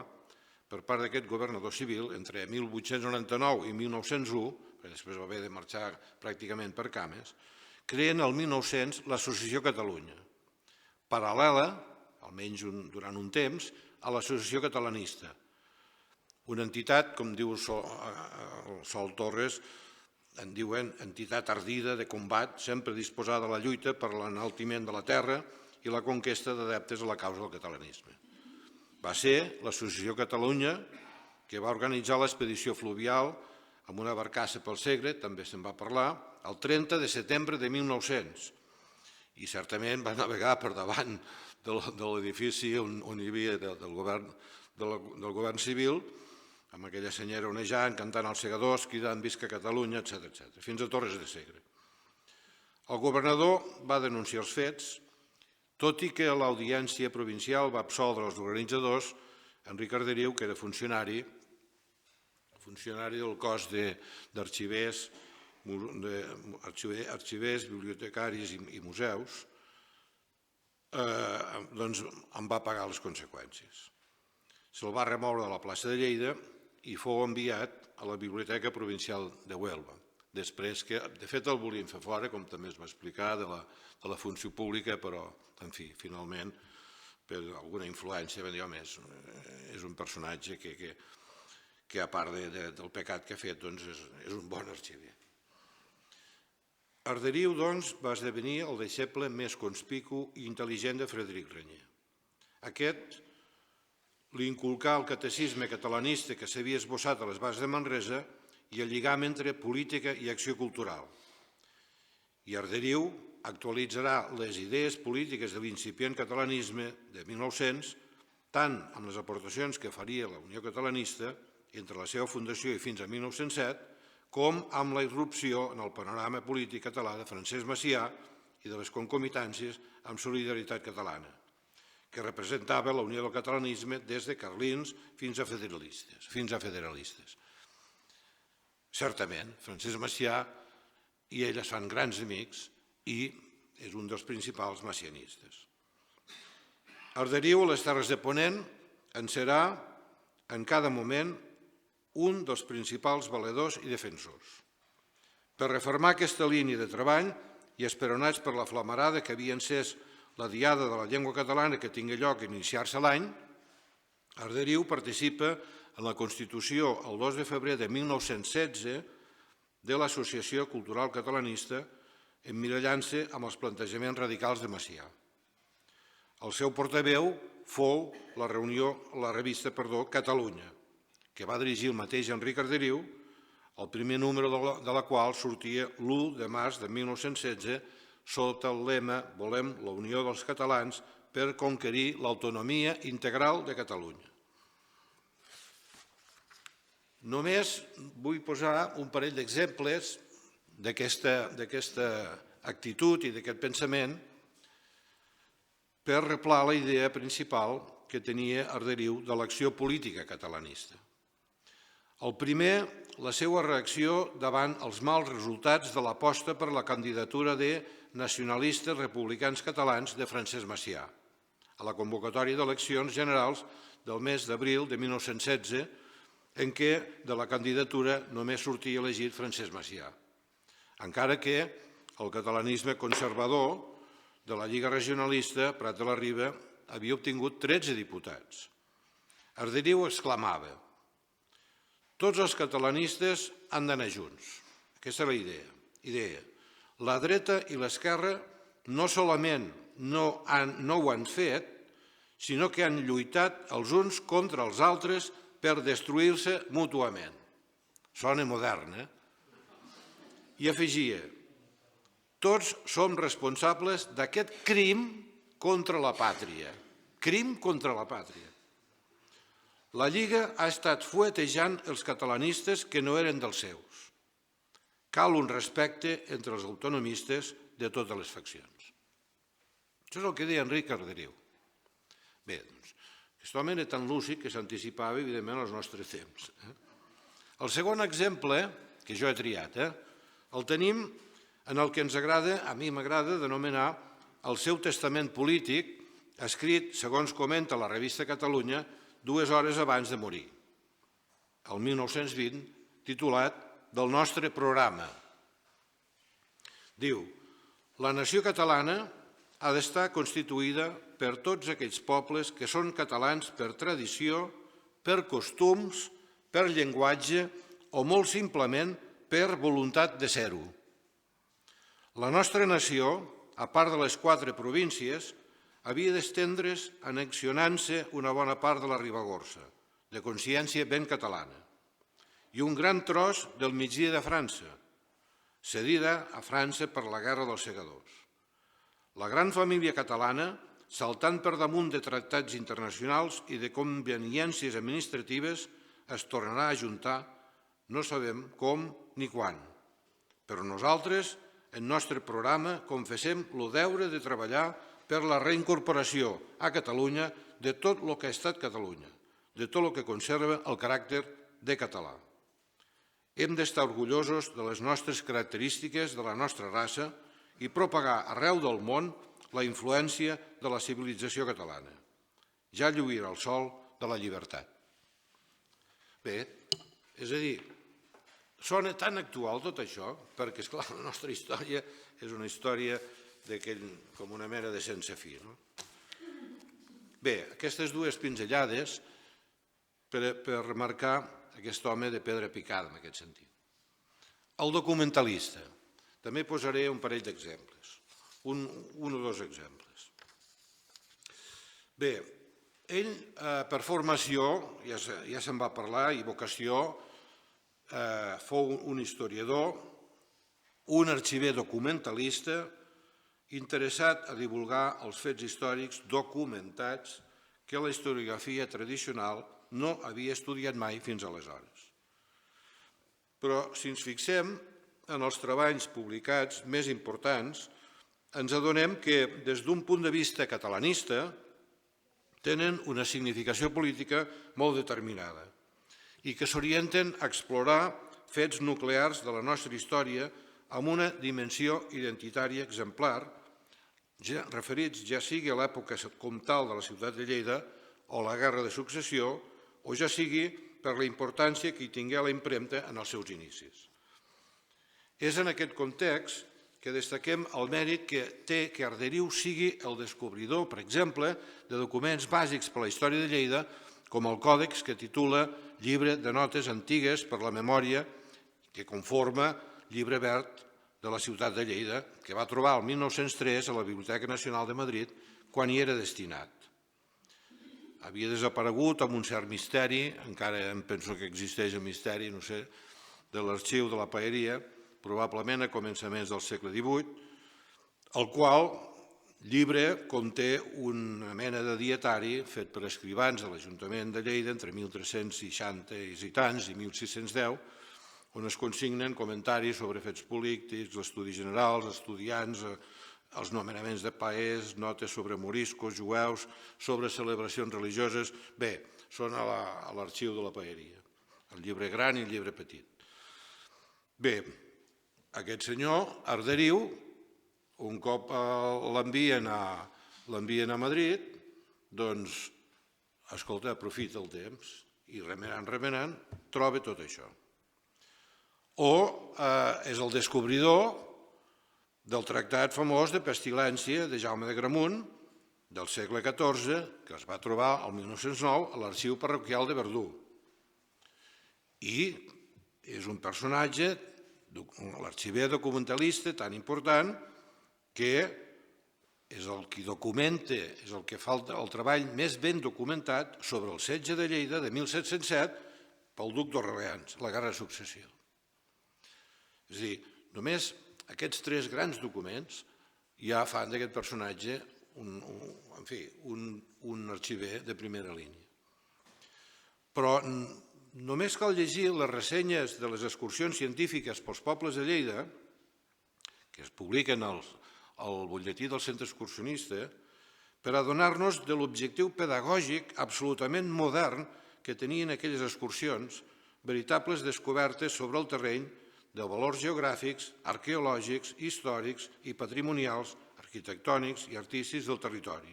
per part d'aquest governador civil entre 1899 i 1901, que després va haver de marxar pràcticament per cames, creen el 1900 l'Associació Catalunya, paral·lela, almenys durant un temps, a l'Associació Catalanista, una entitat, com diu el Sol Torres, en diuen entitat ardida de combat, sempre disposada a la lluita per l'enaltiment de la terra i la conquesta d'adeptes a la causa del catalanisme. Va ser l'Associació Catalunya que va organitzar l'expedició fluvial amb una barcassa pel Segre, també se'n va parlar, el 30 de setembre de 1900. I certament va navegar per davant de l'edifici on hi havia del govern civil, amb aquella senyera onejant, cantant als segadors, cridant Visca Catalunya, etc., fins a Torres de Segre. El governador va denunciar els fets, tot i que l'Audiència Provincial va absoldre els organitzadors, Enric Arderiu, que era funcionari del cos d'arxivers, bibliotecaris i museus, doncs en va pagar les conseqüències. Se'l va remoure de la plaça de Lleida i fou enviat a la Biblioteca Provincial de Huelva, després que, de fet, el volien fer fora, com també es va explicar, de la funció pública, però, en fi, finalment, per alguna influència, van dir, home, és un personatge que a part del pecat que ha fet, doncs és un bon arxiver. Arderiu, doncs, va esdevenir el deixeble més conspicu i intel·ligent de Frederic Renyer. Aquest li inculcà el catecisme catalanista que s'havia esbossat a les bases de Manresa i el lligam entre política i acció cultural. I Arderiu actualitzarà les idees polítiques de l'incipient catalanisme de 1900, tant amb les aportacions que faria la Unió Catalanista entre la seva fundació i fins a 1907, com amb la irrupció en el panorama polític català de Francesc Macià i de les concomitàncies amb Solidaritat Catalana, que representava la unió del catalanisme des de carlins fins a federalistes. Certament, Francesc Macià i ell es fan grans amics i és un dels principals macianistes. Arderiu, a les Terres de Ponent, en serà en cada moment un dels principals valedors i defensors. Per reformar aquesta línia de treball i esperonats per la flamarada que havia encès la Diada de la Llengua Catalana que tingui lloc a iniciar-se l'any, Arderiu participa en la constitució el 2 de febrer de 1916 de l'Associació Cultural Catalanista, emmirallant-se amb els plantejaments radicals de Macià. El seu portaveu fou la revista Catalunya, que va dirigir el mateix Enric Arderiu, el primer número de la qual sortia l'1 de març de 1916 sota el lema «Volem la unió dels catalans per conquerir l'autonomia integral de Catalunya». Només vull posar un parell d'exemples d'aquesta actitud i d'aquest pensament per replar la idea principal que tenia Arderiu de l'acció política catalanista. El primer, la seva reacció davant els mals resultats de l'aposta per la candidatura de nacionalistes republicans catalans de Francesc Macià, a la convocatòria d'eleccions generals del mes d'abril de 1916, en què de la candidatura només sortia elegit Francesc Macià, encara que el catalanisme conservador de la Lliga Regionalista, Prat de la Riba, havia obtingut 13 diputats. Arderiu exclamava: «Tots els catalanistes han d'anar junts». Aquesta és la idea. La dreta i l'esquerra no solament no ho han fet, sinó que han lluitat els uns contra els altres per destruir-se mútuament. Sona modern, eh? I afegia: «Tots som responsables d'aquest crim contra la pàtria». Crim contra la pàtria. La Lliga ha estat fuetejant els catalanistes que no eren dels seus. Cal un respecte entre els autonomistes de totes les faccions. Això és el que deia Enric Arderiu. Bé, doncs, aquest home era tan lúcid que s'anticipava, evidentment, als nostres temps. El segon exemple, que jo he triat, el tenim en el que ens agrada, a mi m'agrada, denominar el seu testament polític, escrit, segons comenta la revista Catalunya, 2 hores abans de morir, el 1920, titulat «Del nostre programa». Diu: «La nació catalana ha d'estar constituïda per tots aquells pobles que són catalans per tradició, per costums, per llenguatge o molt simplement per voluntat de ser-ho. La nostra nació, a part de les 4 províncies, havia d'estendre's annexionant-se una bona part de la Ribagorça, de consciència ben catalana, i un gran tros del migdia de França, cedida a França per la Guerra dels Segadors. La gran família catalana, saltant per damunt de tractats internacionals i de conveniències administratives, es tornarà a ajuntar, no sabem com ni quan. Però nosaltres, en nostre programa, confessem el deure de treballar per la reincorporació a Catalunya de tot el que ha estat Catalunya, de tot el que conserva el caràcter de català. Hem d'estar orgullosos de les nostres característiques, de la nostra raça, i propagar arreu del món la influència de la civilització catalana. Ja lluirà el sol de la llibertat». Bé, és a dir, sona tan actual tot això, perquè, esclar, la nostra història és una història com una mena de sense fi. Bé, aquestes 2 pinzellades per remarcar aquest home de pedra picada, en aquest sentit. El documentalista. També posaré un parell d'exemples, un o 2 exemples. Bé, ell, per formació, ja se'n va parlar, i vocació, fou un historiador, un arxiver documentalista, interessat a divulgar els fets històrics documentats que la historiografia tradicional no havia estudiat mai fins aleshores. Però si ens fixem en els treballs publicats més importants, ens adonem que des d'un punt de vista catalanista tenen una significació política molt determinada i que s'orienten a explorar fets nuclears de la nostra història amb una dimensió identitària exemplar, referits ja sigui a l'època comtal de la ciutat de Lleida o la Guerra de Successió, o ja sigui per la importància que hi tingué la impremta en els seus inicis. És en aquest context que destaquem el mèrit que té que Arderiu sigui el descobridor, per exemple, de documents bàsics per a la història de Lleida, com el còdex que titula Llibre de notes antigues per la memòria, que conforma Llibre verd de la ciutat de Lleida, que va trobar el 1903 a la Biblioteca Nacional de Madrid quan hi era destinat. Havia desaparegut amb un cert misteri, encara em penso que existeix el misteri, no sé, de l'arxiu de la Paeria, probablement a començaments del segle XVIII, el qual llibre conté una mena de dietari fet per escrivans de l'Ajuntament de Lleida entre 1360 i tants i 1610, on es consignen comentaris sobre fets polítics, estudis generals, estudiants, els nomenaments de paers, notes sobre moriscos, jueus, sobre celebracions religioses. Bé, són a l'arxiu de la Paeria, el llibre gran i el llibre petit. Bé, aquest senyor, Arderiu, un cop l'envien a Madrid, doncs, escolta, aprofita el temps i remenant, troba tot això. O és el descobridor del tractat famós de pestilència de Jaume de Gramunt, del segle XIV, que es va trobar el 1909 a l'arxiu parroquial de Verdú. I és un personatge, l'arxiver documentalista tan important, que és el qui documenta, és el que fa el treball més ben documentat sobre el setge de Lleida de 1707 pel duc d'Orleans, la Guerra de Successió. És a dir, només aquests 3 grans documents ja fan d'aquest personatge un arxiver de primera línia. Però només cal llegir les ressenyes de les excursions científiques pels pobles de Lleida, que es publiquen al butlletí del Centre Excursionista, per adonar-nos de l'objectiu pedagògic absolutament modern que tenien aquelles excursions, veritables descobertes sobre el terreny de valors geogràfics, arqueològics, històrics i patrimonials, arquitectònics i artístics del territori,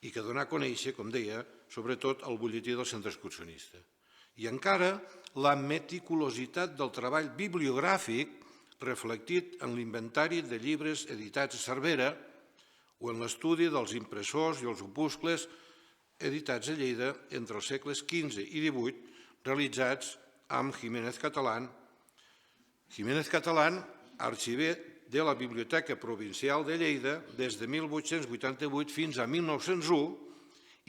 i que donar a conèixer, com deia, sobretot el butlletí del Centre Excursionista. I encara la meticulositat del treball bibliogràfic reflectit en l'inventari de llibres editats a Cervera o en l'estudi dels impressors i els opuscles editats a Lleida entre els segles XV i XVIII, realitzats amb Jiménez Catalán, arxiver de la Biblioteca Provincial de Lleida des de 1888 fins a 1901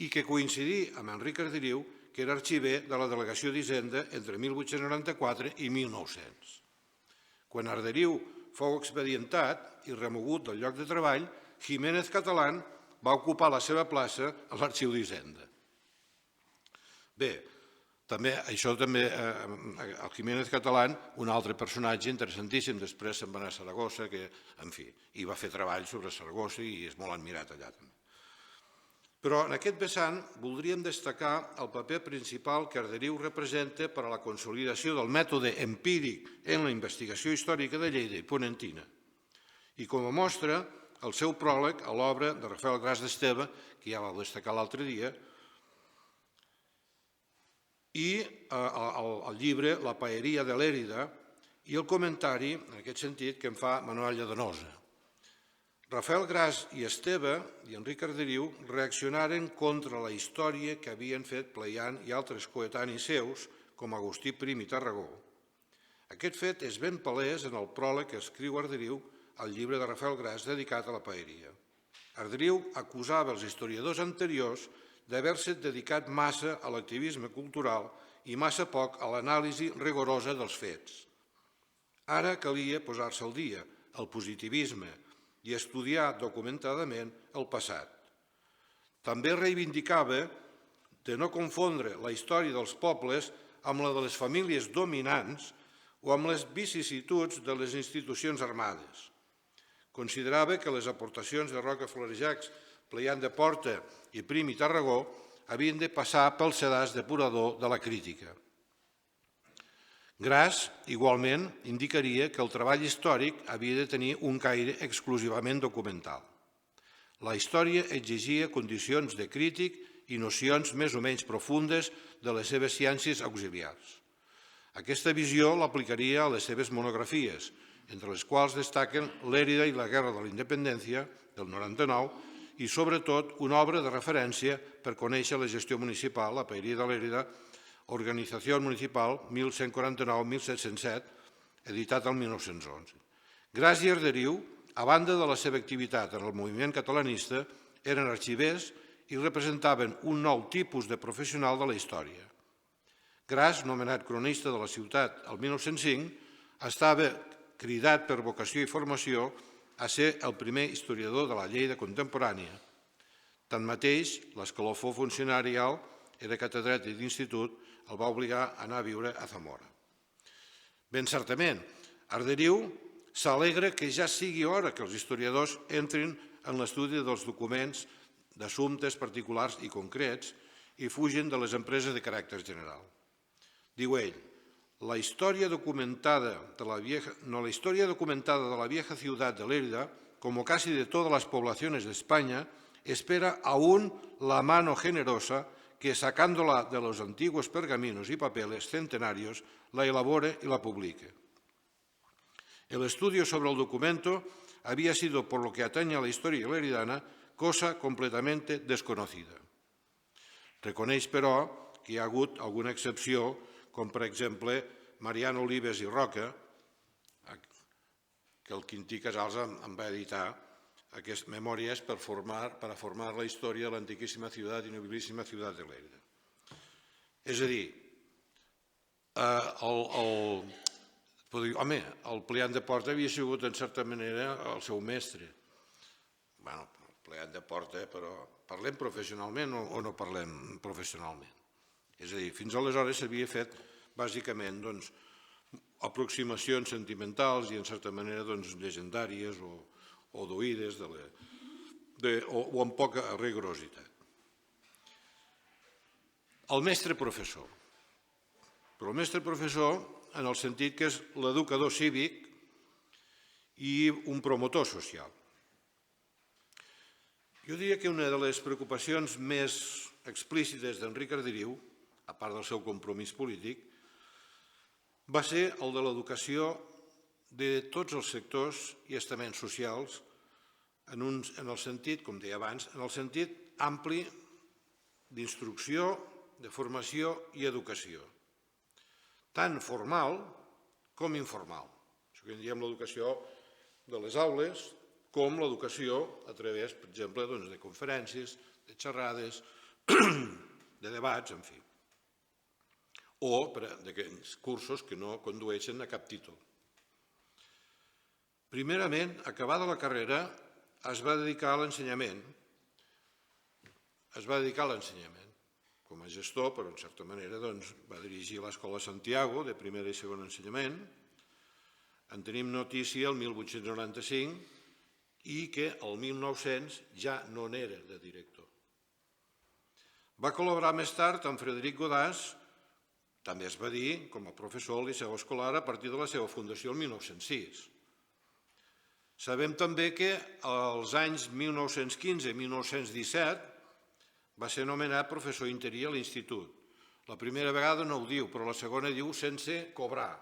i que coincidí amb Enric Arderiu, que era arxiver de la Delegació d'Hisenda entre 1894 i 1900. Quan Arderiu fou expedientat i remogut del lloc de treball, Jiménez Catalán va ocupar la seva plaça a l'Arxiu d'Hisenda. Bé, això també, el Jiménez Catalán, un altre personatge interessantíssim, després se'n va anar a Saragossa, que, en fi, hi va fer treball sobre Saragossa i és molt admirat allà també. Però en aquest vessant voldríem destacar el paper principal que Arderiu representa per a la consolidació del mètode empíric en la investigació històrica de Lleida i Ponentina. I com a mostra, el seu pròleg a l'obra de Rafael Gras d'Esteve, que ja vau destacar l'altre dia, i el llibre La Paeria de l'Èrida i el comentari, en aquest sentit, que en fa Manuel Lladenosa. Rafael Gras i Esteve i Enric Arderiu reaccionaren contra la història que havien fet Pleiant i altres coetanis seus, com Agustí Prim i Tarragó. Aquest fet és ben palès en el pròleg que escriu Arderiu al llibre de Rafael Gras dedicat a la Paeria. Arderiu acusava els historiadors anteriors d'haver-se dedicat massa a l'activisme cultural i massa poc a l'anàlisi rigorosa dels fets. Ara calia posar-se al dia, el positivisme, i estudiar documentadament el passat. També reivindicava de no confondre la història dels pobles amb la de les famílies dominants o amb les vicissituds de les institucions armades. Considerava que les aportacions de Roca Florejacs, Pleiant de Porta i Prim i Tarragó havien de passar pel sedàs depurador de la crítica. Gras, igualment, indicaria que el treball històric havia de tenir un caire exclusivament documental. La història exigia condicions de crític i nocions més o menys profundes de les seves ciències auxiliars. Aquesta visió l'aplicaria a les seves monografies, entre les quals destaquen L'Èrida i la Guerra de la Independència, del 99, i sobretot una obra de referència per conèixer la gestió municipal, la Paeria de l'Èrida, Organització Municipal 1149-1707, editat el 1911. Gras i Arderiu, a banda de la seva activitat en el moviment catalanista, eren arxivers i representaven un nou tipus de professional de la història. Gras, nomenat cronista de la ciutat el 1905, estava cridat per vocació i formació a ser el primer historiador de la Lleida contemporània. Tanmateix, l'escalafó funcionarial era catedràtic d'institut, el va obligar a anar a viure a Zamora. Ben certament, Arderiu s'alegra que ja sigui hora que els historiadors entrin en l'estudi dels documents d'assumptes particulars i concrets i fugen de les empreses de caràcter general. Diu ell, la història documentada de la vieja ciudad de Lérida, como casi de todas las poblaciones de España, espera aún la mano generosa que, sacándola de los antiguos pergaminos y papeles centenarios, la elabore y la publique. El estudio sobre el documento había sido, por lo que atañe a la historia leridana, cosa completamente desconocida. Reconeix, però, que hi ha hagut alguna excepció, com per exemple Mariano Olives i Roca, que el Quintí Casals em va editar aquestes memòries per a formar la història de l'antiquíssima ciutat i nobilíssima ciutat de Lérida. És a dir, el Pliant de Porta havia sigut, en certa manera, el seu mestre. Bé, el Pliant de Porta, però parlem professionalment o no parlem professionalment? És a dir, fins aleshores s'havia fet, bàsicament, aproximacions sentimentals i, en certa manera, llegendàries o d'oïdes o amb poca rigorositat. El mestre professor. Però el mestre professor en el sentit que és l'educador cívic i un promotor social. Jo diria que una de les preocupacions més explícites d'Enric Arderiu, a part del seu compromís polític, va ser el de l'educació de tots els sectors i estaments socials en el sentit, com deia abans, en el sentit ampli d'instrucció, de formació i educació, tant formal com informal. Això que en diem l'educació de les aules, com l'educació a través, per exemple, de conferències, de xerrades, de debats, en fi. O d'aquells cursos que no condueixen a cap títol. Primerament, acabada la carrera, es va dedicar a l'ensenyament. Com a gestor, però en certa manera va dirigir l'Escola Santiago de primer i segon ensenyament. En tenim notícia el 1895 i que el 1900 ja no n'era de director. Va col·laborar més tard amb Frederic Godàs, també es va dir, com a professor al Liceu Escolar a partir de la seva fundació el 1906. Sabem també que als anys 1915 i 1917 va ser nomenat professor interí a l'institut. La primera vegada no ho diu, però la segona diu sense cobrar.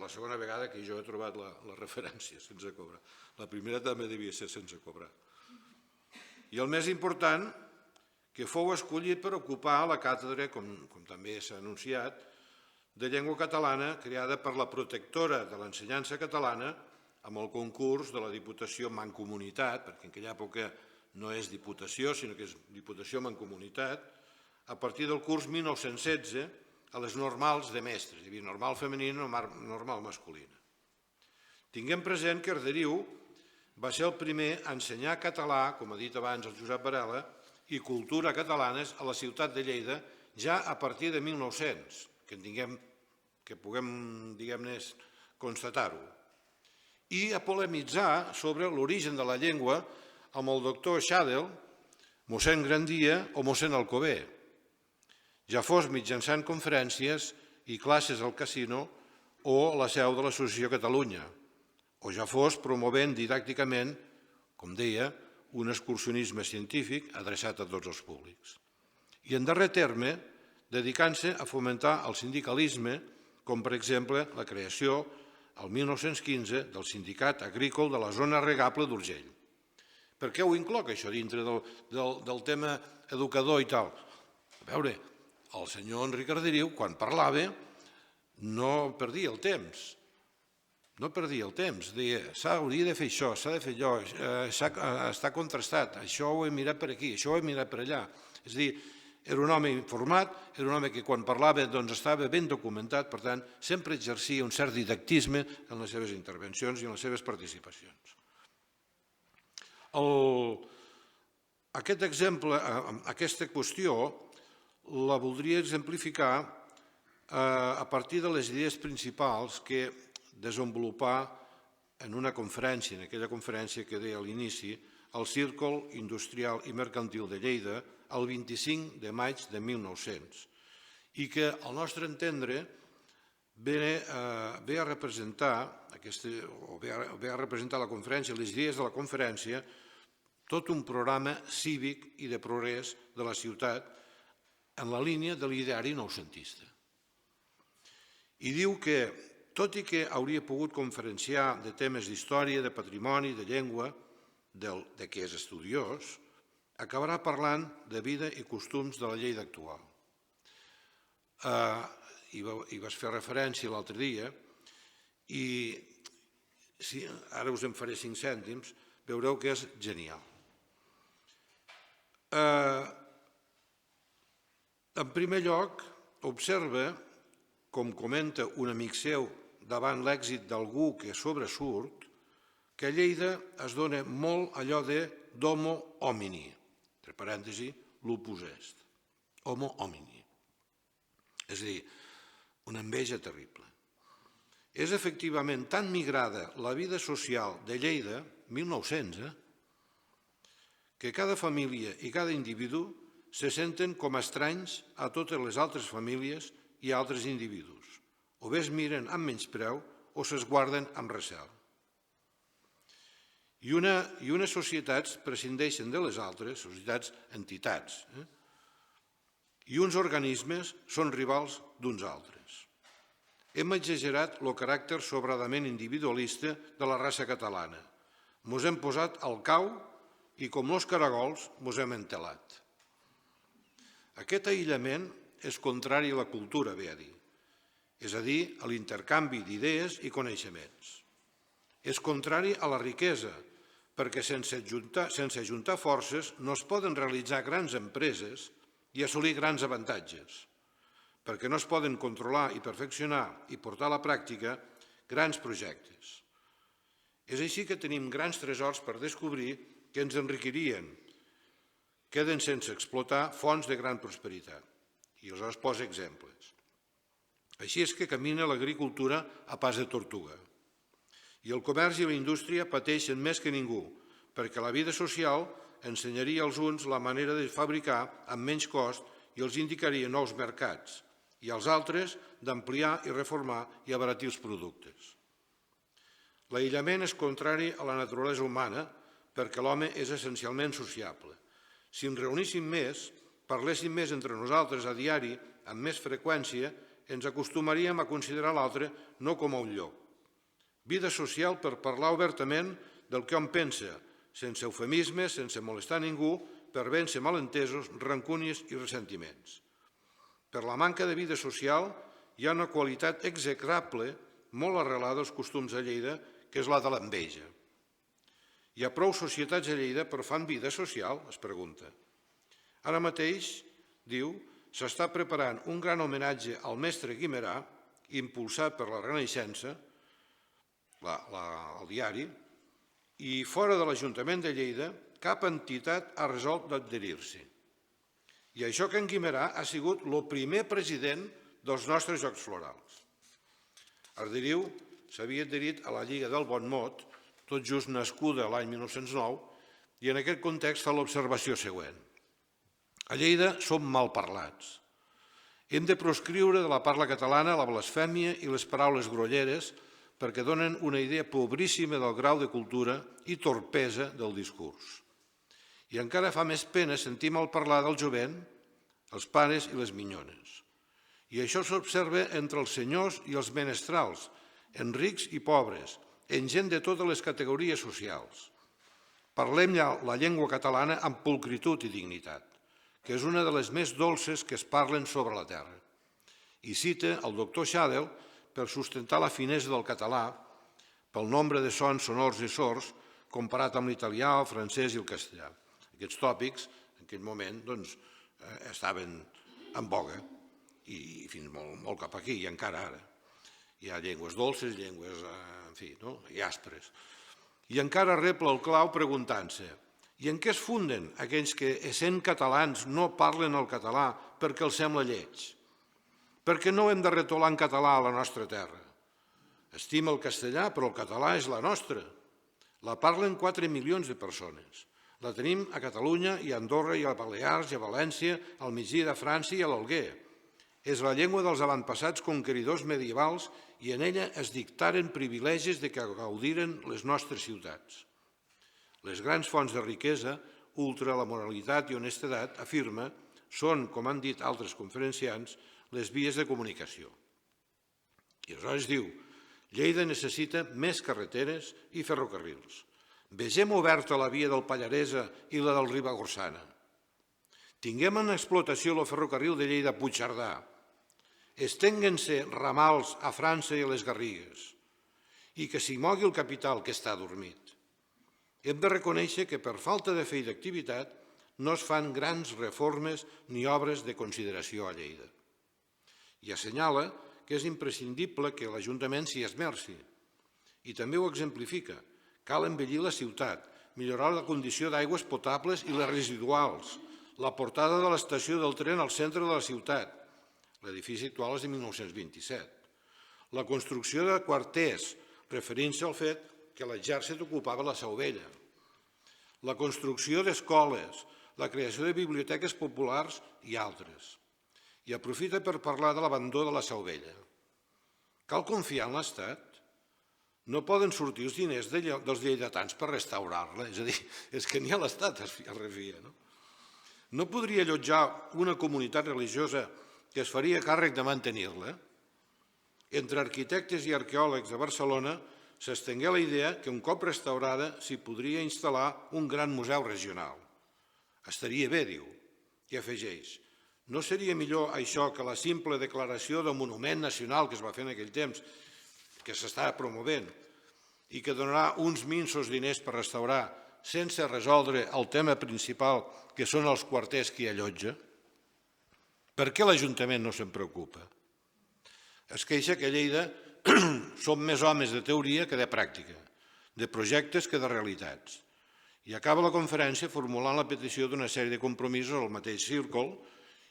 La segona vegada que jo he trobat la referència, sense cobrar. La primera també devia ser sense cobrar. I el més important, que fou escollit per ocupar la càtedra, com també s'ha anunciat, de llengua catalana creada per la protectora de l'ensenyança catalana amb el concurs de la Diputació Mancomunitat, perquè en aquella època no és Diputació, sinó que és Diputació Mancomunitat, a partir del curs 1916 a les normals de mestres, hi havia normal femenina i normal masculina. Tinguem present que Arderiu va ser el primer a ensenyar català, com ha dit abans el Josep Varela, i cultura catalanes a la ciutat de Lleida ja a partir de 1900, que puguem, diguem-ne, constatar-ho. I a polemitzar sobre l'origen de la llengua amb el doctor Schadel, mossèn Grandia o mossèn Alcover, ja fos mitjançant conferències i classes al casino o a la seu de l'Associació Catalunya, o ja fos promovent didàcticament, com deia, un excursionisme científic adreçat a tots els públics. I en darrer terme, dedicant-se a fomentar el sindicalisme, com per exemple la creació, el 1915, del Sindicat Agrícola de la Zona Regable d'Urgell. Per què ho incloc, això, dintre del tema educador i tal? A veure, el senyor Enric Arderiu, quan parlava, no perdia el temps. no perdia el temps, deia, s'hauria de fer això, s'ha de fer allò, està contrastat, això ho he mirat per aquí, això ho he mirat per allà. És a dir, era un home informat, era un home que quan parlava estava ben documentat, per tant, sempre exercia un cert didactisme en les seves intervencions i en les seves participacions. Aquest exemple, aquesta qüestió, la voldria exemplificar a partir de les idees principals que desenvolupar en una conferència, en aquella conferència que deia a l'inici, al Círcol Industrial i Mercantil de Lleida, el 25 de maig de 1900, i que, al nostre entendre, ve a representar la conferència, les idees de la conferència, tot un programa cívic i de progrés de la ciutat en la línia de l'ideari noucentista. I diu que, tot i que hauria pogut conferenciar de temes d'història, de patrimoni, de llengua, de què és estudiós, acabarà parlant de vida i costums de la Lleida actual. Hi vas fer referència l'altre dia i ara us en faré 5 cèntims, veureu que és genial. En primer lloc, observa, com comenta un amic seu davant l'èxit d'algú que sobresurt, que a Lleida es dona molt allò de d'homo homini, entre parèntesi, l'opus est, homo homini. És a dir, una enveja terrible. És efectivament tan migrada la vida social de Lleida, 1900, que cada família i cada individu se senten com a estranys a totes les altres famílies i a altres individus. O bé es miren amb menyspreu o s'esguarden amb recel. I unes societats prescindeixen de les altres, societats entitats, i uns organismes són rivals d'uns altres. Hem exagerat el caràcter sobradament individualista de la raça catalana. Mos hem posat al cau i, com els caragols, mos hem entelat. Aquest aïllament és contrari a la cultura, ve a dir, és a dir, a l'intercanvi d'idees i coneixements. És contrari a la riquesa, perquè sense ajuntar forces no es poden realitzar grans empreses i assolir grans avantatges, perquè no es poden controlar i perfeccionar i portar a la pràctica grans projectes. És així que tenim grans tresors per descobrir que ens enriquirien. Queden sense explotar fonts de gran prosperitat. I aleshores posa exemples. Així és que camina l'agricultura a pas de tortuga. I el comerç i la indústria pateixen més que ningú, perquè la vida social ensenyaria als uns la manera de fabricar amb menys cost i els indicaria nous mercats, i als altres d'ampliar i reformar i abaratir els productes. L'aïllament és contrari a la naturalesa humana perquè l'home és essencialment sociable. Si ens reuníssim més, parléssim més entre nosaltres a diari, amb més freqüència, ens acostumaríem a considerar l'altre no com a un lloc. Vida social per parlar obertament del que hom pensa, sense eufemismes, sense molestar ningú, per vèncer malentesos, rancúnies i ressentiments. Per la manca de vida social hi ha una qualitat execrable molt arrelada als costums de Lleida, que és la de l'enveja. Hi ha prou societats a Lleida però fan vida social, es pregunta. Ara mateix, diu, s'està preparant un gran homenatge al mestre Guimerà, impulsat per la Renaixença, el diari, i fora de l'Ajuntament de Lleida cap entitat ha resolt d'adherir-s'hi. I això que en Guimerà ha sigut el primer president dels nostres Jocs Florals. Arderiu s'havia adherit a la Lliga del Bon Mot, tot just nascuda l'any 1909, i en aquest context fa l'observació següent. A Lleida som mal parlats. Hem de proscriure de la parla catalana la blasfèmia i les paraules grolleres perquè donen una idea pobríssima del grau de cultura i torpesa del discurs. I encara fa més pena sentir mal parlar del jovent, els pares i les minyones. I això s'observa entre els senyors i els menestrals, en rics i pobres, en gent de totes les categories socials. Parlem la llengua catalana amb pulcritud i dignitat, que és una de les més dolces que es parlen sobre la terra. I cita el doctor Schadel per sustentar la finesa del català, pel nombre de sons sonors i sords comparat amb l'italià, el francès i el castellà. Aquests tòpics, en aquell moment, estaven en boga i fins molt cap aquí, i encara ara. Hi ha llengües dolces, llengües, en fi, i aspres. I encara rebla el clau preguntant-se: i en què es funden aquells que, essent catalans, no parlen el català perquè els sembla lleig? Per què no hem de retolar en català a la nostra terra? Estima el castellà, però el català és la nostra. La parlen 4 milions de persones. La tenim a Catalunya i a Andorra i a Balears i a València, al migdia de França i a l'Alguer. És la llengua dels avantpassats conqueridors medievals i en ella es dictaren privilegis de què gaudiren les nostres ciutats. Les grans fonts de riquesa, ultra la moralitat i honestedat, afirma, són, com han dit altres conferenciants, les vies de comunicació. I aleshores diu: Lleida necessita més carreteres i ferrocarrils. Vegem oberta la via del Pallaresa i la del Ribagorçana. Tinguem en explotació el ferrocarril de Lleida a Puigcerdà. Estenguin-se ramals a França i a les Garrigues. I que s'hi mogui el capital que està dormit. Hem de reconèixer que per falta de fe i d'activitat no es fan grans reformes ni obres de consideració a Lleida. I assenyala que és imprescindible que l'Ajuntament s'hi esmerci. I també ho exemplifica. Cal embellir la ciutat, millorar la condició d'aigües potables i les residuals, la portada de l'estació del tren al centre de la ciutat. L'edifici actual és de 1927. La construcció de quarters, referint-se al fet que l'exèrcit ocupava la Seu Vella. La construcció d'escoles, la creació de biblioteques populars i altres. I aprofita per parlar de l'abandó de la Seu Vella. Cal confiar en l'Estat? No poden sortir els diners dels lleidatans per restaurar-la, és a dir, és que ni a l'Estat es refia. No podria allotjar una comunitat religiosa que es faria càrrec de mantenir-la? Entre arquitectes i arqueòlegs de Barcelona s'estengué la idea que un cop restaurada s'hi podria instal·lar un gran museu regional. Estaria bé, diu, i afegeix: no seria millor això que la simple declaració de monument nacional que es va fer en aquell temps, que s'està promovent i que donarà uns minsos diners per restaurar sense resoldre el tema principal, que són els quarters que hi allotja? Per què l'Ajuntament no se'n preocupa? Es queixa que a Lleida som més homes de teoria que de pràctica, de projectes que de realitats. I acaba la conferència formulant la petició d'una sèrie de compromisos al mateix círcol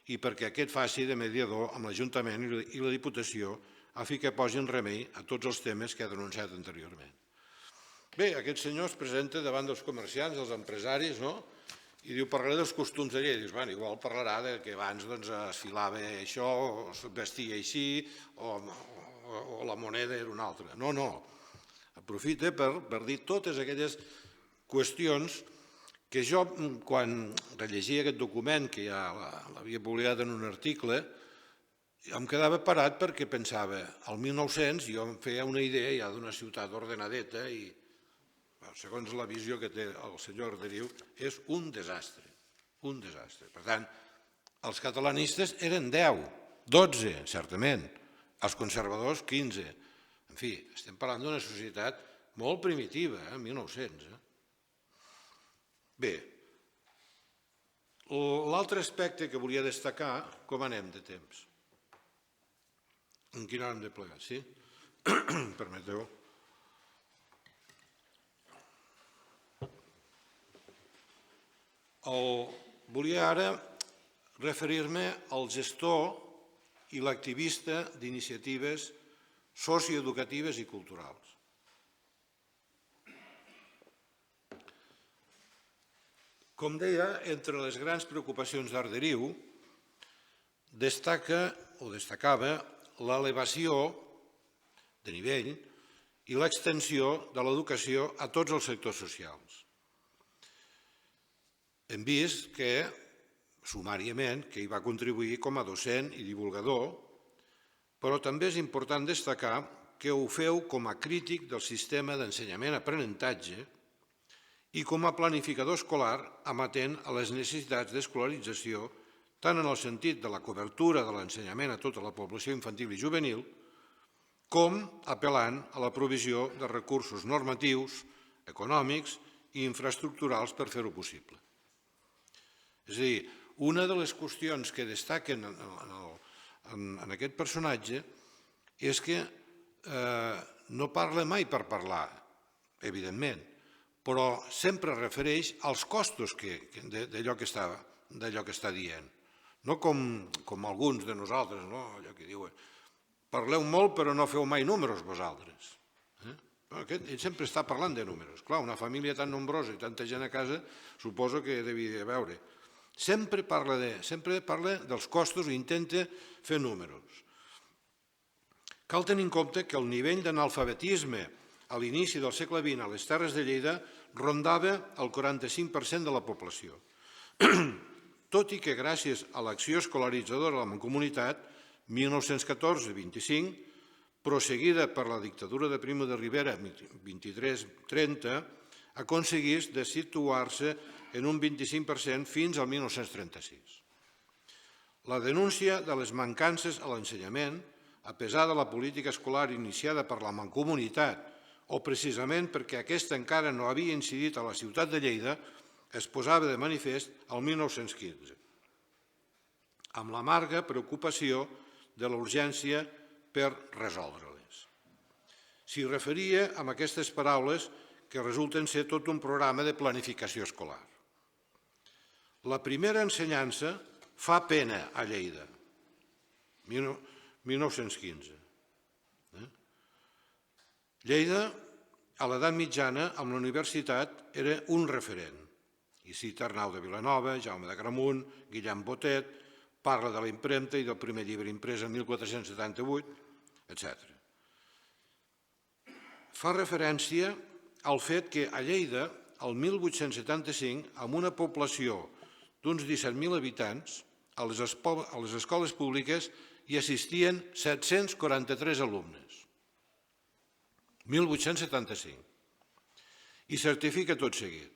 i perquè aquest faci de mediador amb l'Ajuntament i la Diputació a fi que posin remei a tots els temes que ha denunciat anteriorment. Bé, aquest senyor es presenta davant dels comerciants, dels empresaris, i diu: parlaré dels costums de Lleida. Dius, bueno, igual parlarà que abans es filava això, o es vestia així, o la moneda era una altra. No, no. Aprofita per dir totes aquelles qüestions que jo, quan rellegia aquest document, que ja l'havia publicat en un article, em quedava parat perquè pensava, al 1900 jo em feia una idea ja d'una ciutat ordenadeta i, segons la visió que té el senyor Arderiu, és un desastre, un desastre. Per tant, els catalanistes eren 10, 12, certament, els conservadors 15. En fi, estem parlant d'una societat molt primitiva, 1900. Bé, l'altre aspecte que volia destacar, com anem de temps? En quina hora hem de plegar? Sí? Permeteu. Volia ara referir-me al gestor i l'activista d'iniciatives socioeducatives i culturals. Com deia, entre les grans preocupacions d'Arderiu destacava l'elevació de nivell i l'extensió de l'educació a tots els sectors socials. Hem vist que, sumàriament, que hi va contribuir com a docent i divulgador, però també és important destacar que ho feu com a crític del sistema d'ensenyament-aprenentatge i com a planificador escolar amatent a les necessitats d'escolarització tant en el sentit de la cobertura de l'ensenyament a tota la població infantil i juvenil com apel·lant a la provisió de recursos normatius, econòmics i infraestructurals per fer-ho possible. És a dir, una de les qüestions que destaquen en aquest personatge és que no parla mai per parlar, evidentment, però sempre refereix als costos d'allò que està dient. No com alguns de nosaltres, allò que diuen, parleu molt però no feu mai números vosaltres. Ell sempre està parlant de números. Clar, una família tan nombrosa i tanta gent a casa, suposo que devia veure. Sempre parla dels costos i intenta fer números. Cal tenir en compte que el nivell d'analfabetisme a l'inici del segle XX a les Terres de Lleida rondava el 45% de la població. Tot i que gràcies a l'acció escolaritzadora de la Mancomunitat, 1914-25, prosseguida per la dictadura de Primo de Rivera, 23-30, aconseguís de situar-se en un 25% fins al 1936. La denúncia de les mancances a l'ensenyament, a pesar de la política escolar iniciada per la Mancomunitat, o precisament perquè aquesta encara no havia incidit a la ciutat de Lleida, es posava de manifest el 1915, amb l'amarga preocupació de la urgència per resoldre-les. S'hi referia amb aquestes paraules que resulten ser tot un programa de planificació escolar. La primera ensenyança fa pena a Lleida, 1915. Lleida, a l'edat mitjana, amb la universitat, era un referent. I cita Arnau de Vilanova, Jaume de Gramunt, Guillem Botet, parla de la impremta i del primer llibre imprès en 1478, etc. Fa referència al fet que a Lleida, el 1875, amb una població d'uns 17.000 habitants, a les escoles públiques hi assistien 743 alumnes. 1875. I certifica tot seguit.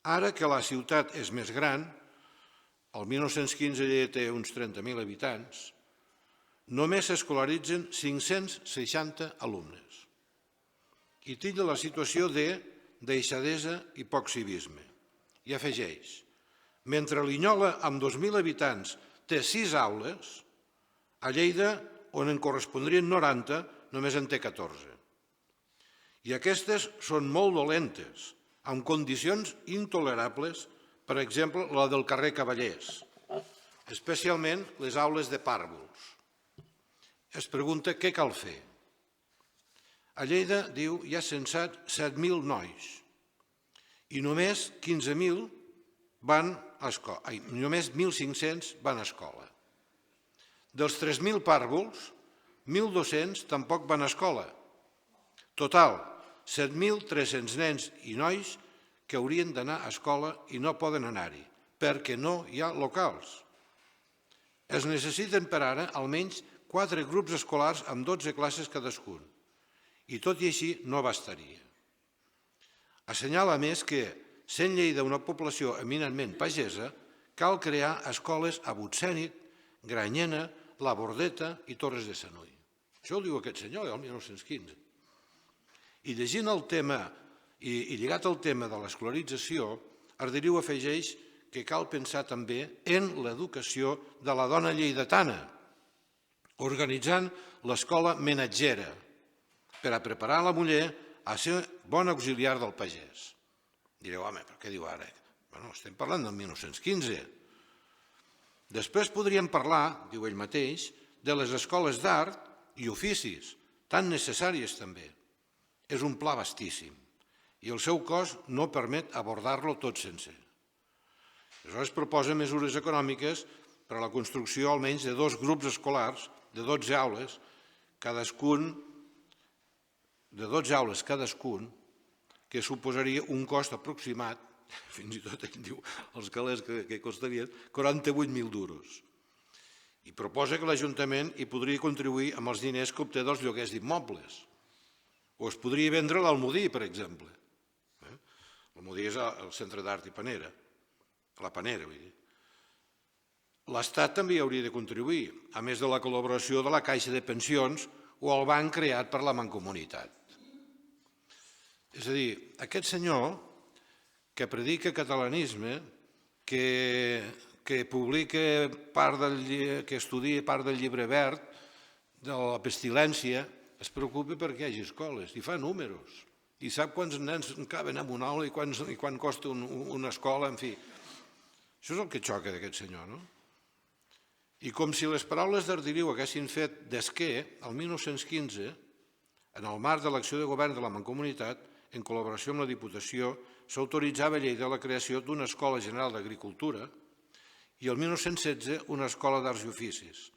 Ara que la ciutat és més gran, el 1915 Lleida té uns 30.000 habitants, només s'escolaritzen 560 alumnes. I titlla la situació de deixadesa i poc civisme. I afegeix, mentre Linyola, amb 2.000 habitants, té 6 aules, a Lleida, on en correspondrien 90, només en té 14. I aquestes són molt dolentes, amb condicions intolerables, per exemple, la del carrer Cavallers, especialment les aules de pàrvuls. Es pregunta què cal fer. A Lleida, diu, hi ha censat 7.000 nois i només 15.000 van a escola, només 1.500 van a escola. Dels 3.000 pàrvuls, 1.200 tampoc van a escola. Total, 7.300 nens i nois que haurien d'anar a escola i no poden anar-hi, perquè no hi ha locals. Es necessiten per ara almenys 4 grups escolars amb 12 classes cadascun, i tot i així no bastaria. Assenyala més que, sent Lleida una població eminentment pagesa, cal crear escoles a Butsènit, Granyena, La Bordeta i Torres de Sanuy. Això ho diu aquest senyor, el 1915. I llegint el tema i lligat al tema de l'escolarització, Arderiu afegeix que cal pensar també en l'educació de la dona lleidatana, organitzant l'escola menatgera per a preparar la muller a ser bon auxiliar del pagès. Direu, home, però què diu ara? Bueno, estem parlant del 1915. Després podríem parlar, diu ell mateix, de les escoles d'art i oficis, tan necessàries també. És un pla vastíssim i el seu cost no permet abordar-lo tot sencer. Aleshores proposa mesures econòmiques per a la construcció almenys de 2 grups escolars de 12 aules, cadascun, que suposaria un cost aproximat, fins i tot ell diu els calés que costarien, 48.000 duros. I proposa que l'Ajuntament hi podria contribuir amb els diners que obté dels lloguers d'immobles. O es podria vendre l'Almodí, per exemple. L'Almodí és el Centre d'Art i Panera. La Panera, vull dir. L'Estat també hi hauria de contribuir, a més de la col·laboració de la Caixa de Pensions, o el banc creat per la Mancomunitat. És a dir, aquest senyor que predica catalanisme, que publica que estudia part del llibre verd de la pestilència, es preocupa perquè hi hagi escoles i fa números i sap quants nens caben en una aula i quan costa una escola, en fi. Això és el que xoca d'aquest senyor, no? I com si les paraules d'Arderiu haguessin fet d'esquer, el 1915, en el marc de l'acció de govern de la Mancomunitat, en col·laboració amb la Diputació, s'autoritzava a Lleida la creació d'una escola general d'agricultura i el 1916 una escola d'arts i oficis.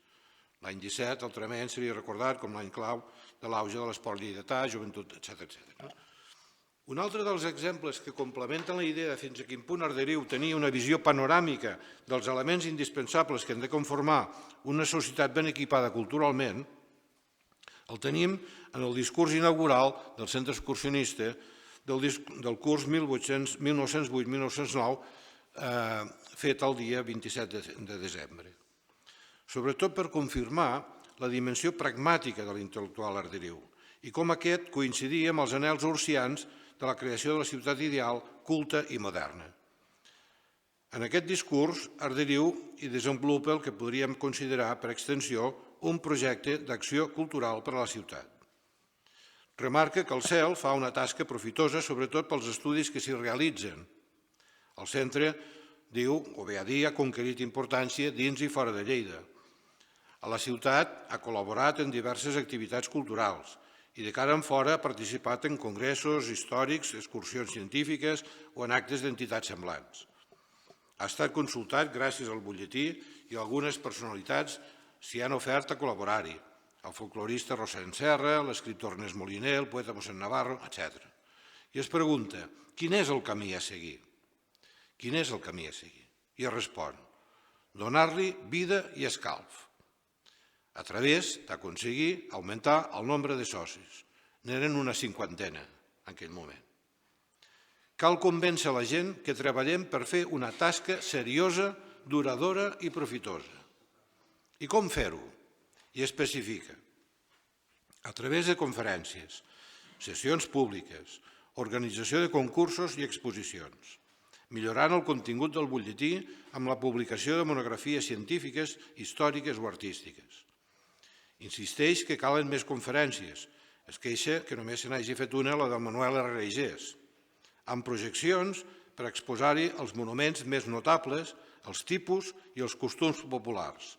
L'any 17, altrament, seria recordat com l'any clau de l'auge de l'esport lleidatà, joventut, etc. Un altre dels exemples que complementen la idea de fins a quin punt Arderiu tenia una visió panoràmica dels elements indispensables que han de conformar una societat ben equipada culturalment, el tenim en el discurs inaugural del Centre Excursionista del curs 1908-1909, fet el dia 27 de desembre. Sobretot per confirmar la dimensió pragmàtica de l'intel·lectual Arderiu i com aquest coincidia amb els anhels ursians de la creació de la ciutat ideal, culta i moderna. En aquest discurs, Arderiu hi desenvolupa el que podríem considerar, per extensió, un projecte d'acció cultural per a la ciutat. Remarca que el CEL fa una tasca profitosa, sobretot pels estudis que s'hi realitzen. El centre, diu, o bé a dir, ha conquerit importància dins i fora de Lleida. A la ciutat ha col·laborat en diverses activitats culturals i de cara en fora ha participat en congressos històrics, excursions científiques o en actes d'entitats semblants. Ha estat consultat gràcies al butlletí i algunes personalitats s'hi han ofert a col·laborar-hi. El folclorista Rosén Serra, l'escriptor Ernest Moliner, el poeta mossèn Navarro, etc. I es pregunta, quin és el camí a seguir? Quin és el camí a seguir? I es respon, donar-li vida i escalf, a través d'aconseguir augmentar el nombre de socis. N'eren una 50 en aquell moment. Cal convèncer la gent que treballem per fer una tasca seriosa, duradora i profitosa. I com fer-ho? I especifica. A través de conferències, sessions públiques, organització de concursos i exposicions, millorant el contingut del butlletí amb la publicació de monografies científiques, històriques o artístiques. Insisteix que calen més conferències. Es queixa que només se n'hagi fet una, la del Manuel R. Igés, amb projeccions per exposar-hi els monuments més notables, els tipus i els costums populars,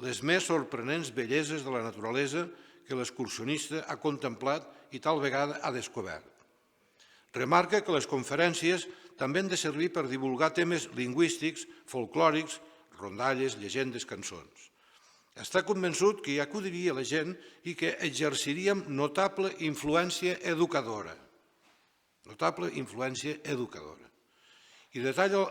les més sorprenents belleses de la naturalesa que l'excursionista ha contemplat i tal vegada ha descobert. Remarca que les conferències també han de servir per divulgar temes lingüístics, folclòrics, rondalles, llegendes, cançons. Està convençut que hi acudiria la gent i que exerciríem notable influència educadora. Notable influència educadora. I detalla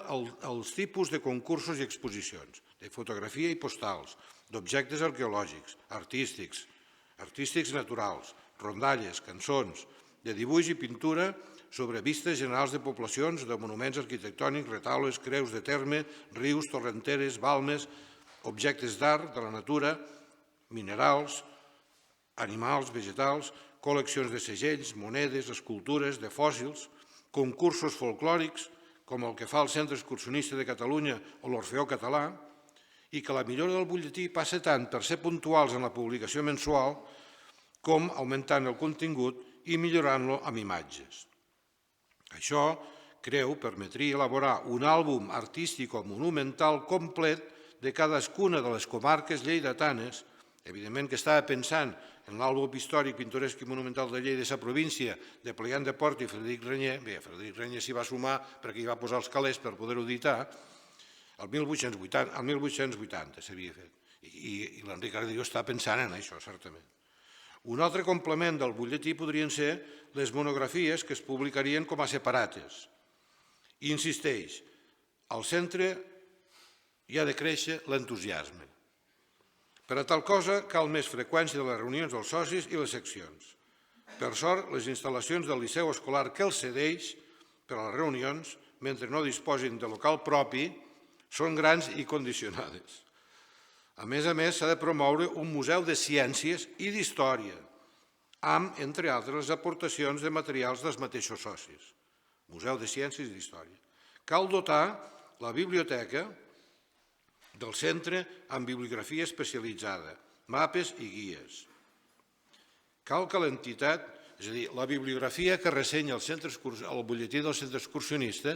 els tipus de concursos i exposicions, de fotografia i postals, d'objectes arqueològics, artístics naturals, rondalles, cançons, de dibuix i pintura sobre vistes generals de poblacions, de monuments arquitectònics, retaules, creus de terme, rius, torrenteres, balmes, objectes d'art, de la natura, minerals, animals, vegetals, col·leccions de segells, monedes, escultures, de fòssils, concursos folclòrics, com el que fa el Centre Excursionista de Catalunya o l'Orfeó Català, i que la millora del butlletí passa tant per ser puntuals en la publicació mensual com augmentant el contingut i millorant-lo amb imatges. Això, creu, permetria elaborar un àlbum artístic o monumental complet de cadascuna de les comarques lleidatanes, evidentment que estava pensant en l'àlbum històric, pintoresc i monumental de Lleida de la província de Plegan de Port i Frederic Renyer, bé, Frederic Renyer s'hi va sumar perquè hi va posar els calés per poder-ho editar, el 1880 s'havia fet, i l'Enric Arderiu està pensant en això, certament. Un altre complement del butlletí podrien ser les monografies que es publicarien com a separates. I insisteix, al centre hi ha de créixer l'entusiasme. Per a tal cosa cal més freqüència de les reunions dels socis i les seccions. Per sort, les instal·lacions del Liceu Escolar que els cedeix per a les reunions, mentre no disposin de local propi, són grans i condicionades. A més, s'ha de promoure un museu de ciències i d'història, amb, entre altres, les aportacions de materials dels mateixos socis. Museu de Ciències i d'Història. Cal dotar la biblioteca del centre amb bibliografia especialitzada, mapes i guies. Cal que l'entitat, és a dir, la bibliografia que ressenya el butlletí del centre excursionista,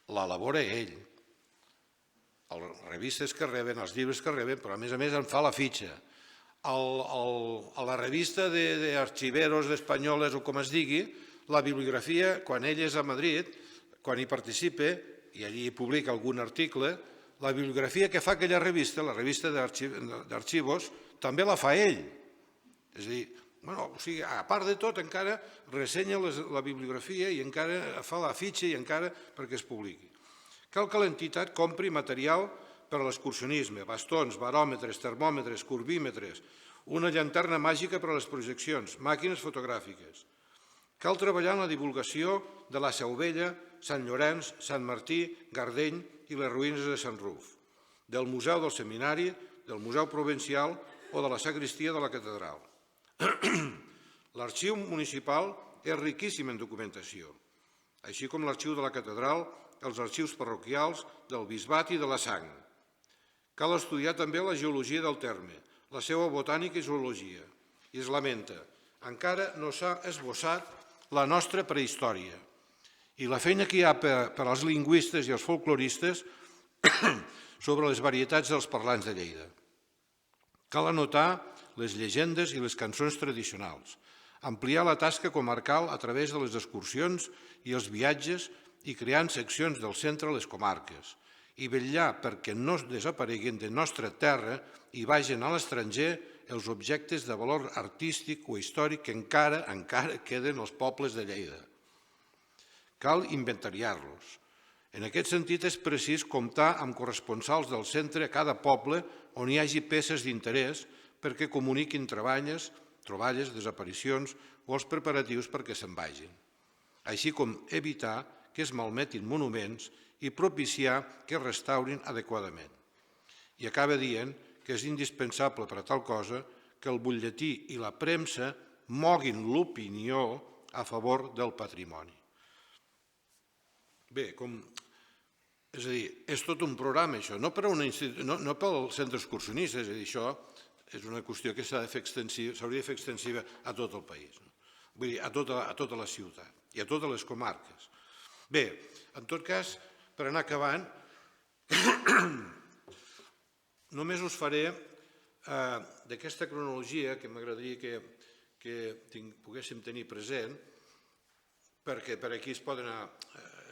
l'elabora ell. Les revistes que reben, els llibres que reben, però a més en fa la fitxa. A la revista d'Archiveros d'Espanyoles o com es digui, la bibliografia, quan ell és a Madrid, quan hi participa, i allí publica algun article, la bibliografia que fa aquella revista, la revista d'Archivos, també la fa ell. És a dir, a part de tot, encara ressenya la bibliografia i encara fa la fitxa i encara perquè es publiqui. Cal que l'entitat compri material per a l'excursionisme, bastons, baròmetres, termòmetres, curbímetres, una llanterna màgica per a les projeccions, màquines fotogràfiques. Cal treballar en la divulgació de la Seu Vella, Sant Llorenç, Sant Martí, Gardeny i les ruïnes de Sant Ruf, del Museu del Seminari, del Museu Provincial o de la Sagristia de la Catedral. L'arxiu municipal és riquíssim en documentació, així com l'arxiu de la Catedral, els arxius parroquials del Bisbat i de la Sang. Cal estudiar també la geologia del terme, la seva botànica i zoologia. I es lamenta, encara no s'ha esbossat la nostra prehistòria. I la feina que hi ha per als lingüistes i els folcloristes sobre les varietats dels parlants de Lleida. Cal anotar les llegendes i les cançons tradicionals, ampliar la tasca comarcal a través de les excursions i els viatges i creant seccions del centre a les comarques, i vetllar perquè no desapareguin de nostra terra i vagin a l'estranger els objectes de valor artístic o històric que encara queden als pobles de Lleida. Cal inventariar-los. En aquest sentit és precís comptar amb corresponsals del centre a cada poble on hi hagi peces d'interès perquè comuniquin troballes, desaparicions o els preparatius perquè se'n vagin, així com evitar que es malmetin monuments i propiciar que es restaurin adequadament. I acaba dient que és indispensable per a tal cosa que el butlletí i la premsa moguin l'opinió a favor del patrimoni. Bé, és a dir, és tot un programa això, no pel centre excursionista, és a dir, això és una qüestió que s'hauria de fer extensiva a tot el país, vull dir, a tota la ciutat i a totes les comarques. Bé, en tot cas, per anar acabant, només us faré d'aquesta cronologia que m'agradaria que poguéssim tenir present, perquè per aquí es poden anar,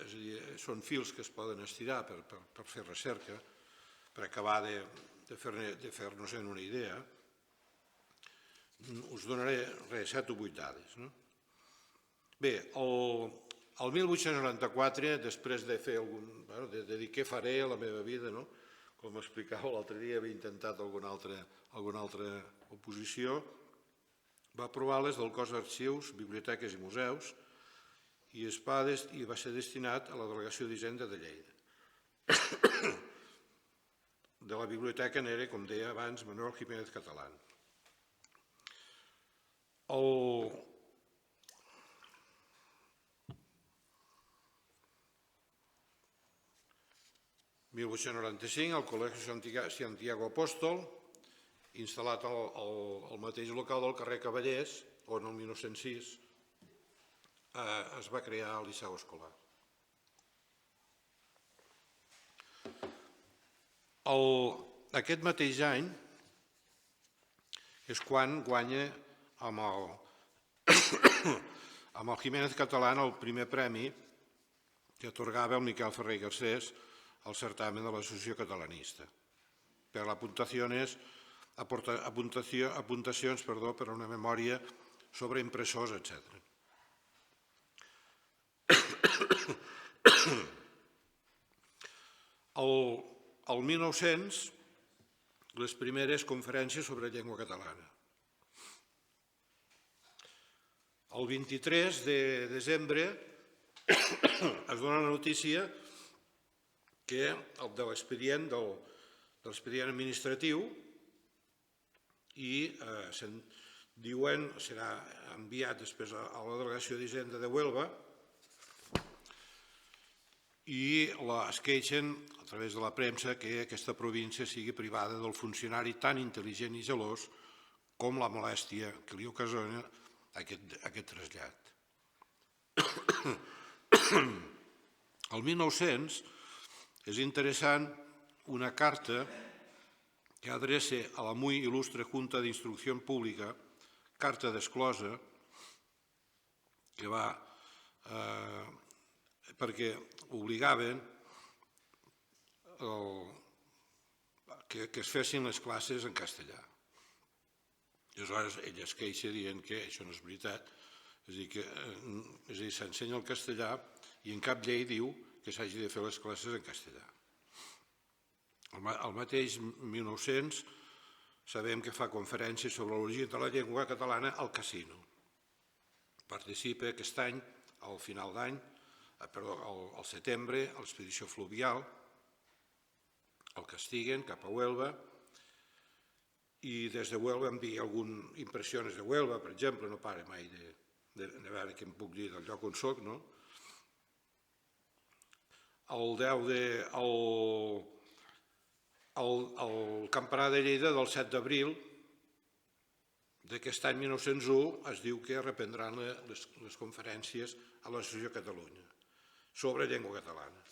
és a dir, són fils que es poden estirar per fer recerca, per acabar de fer-nos una idea. Us donaré 7 o 8 dades. Bé, el 1894, després de dir què faré a la meva vida, com explicava l'altre dia, havia intentat alguna altra oposició, va aprovar les del cos d'arxius, biblioteques i museus i va ser destinat a la delegació d'Hisenda de Lleida. De la biblioteca n'era, com deia abans, Manuel Jiménez Catalán. El 1895, el Col·legi Santiago Apóstol, instal·lat al mateix local del carrer Cavallers, on el 1906 es va crear el Liceu Escolar. Aquest mateix any és quan guanya amb el Jiménez Catalán el primer premi que atorgava el Miquel Ferrer i Garcés al certamen de l'Associació Catalanista per apuntacions per a una memòria sobre impressors, etc. El 1900, les primeres conferències sobre llengua catalana. El 23 de desembre es dona la notícia que de l'expedient de l'expedient administratiu i diuen, serà enviat després a la delegació d'Hisenda de Huelva i es queixen a través de la premsa que aquesta província sigui privada del funcionari tan intel·ligent i gelós com la molèstia que li ocasiona aquest trasllat. El 1900 és interessant una carta que adreça a la muy il·lustre Junta d'Instrucció Pública, carta d'esclosa, que va perquè obligaven que es fessin les classes en castellà. I aleshores ell es queixa dient que això no és veritat, és a dir, s'ensenya el castellà i en cap llei diu que s'hagi de fer les classes en castellà. El mateix 1900 sabem que fa conferències sobre l'origen de la llengua catalana al Casino. Participa aquest any, al final d'any, al setembre, a l'expedició fluvial, el castiguen cap a Huelva i des de Huelva envia algunes impressions de Huelva, per exemple, no pare mai de veure què em puc dir del lloc on soc, no? El campanar de Lleida del 7 d'abril d'aquest any 1901 es diu que reprendran les conferències a l'Associació de Catalunya sobre llengua catalana.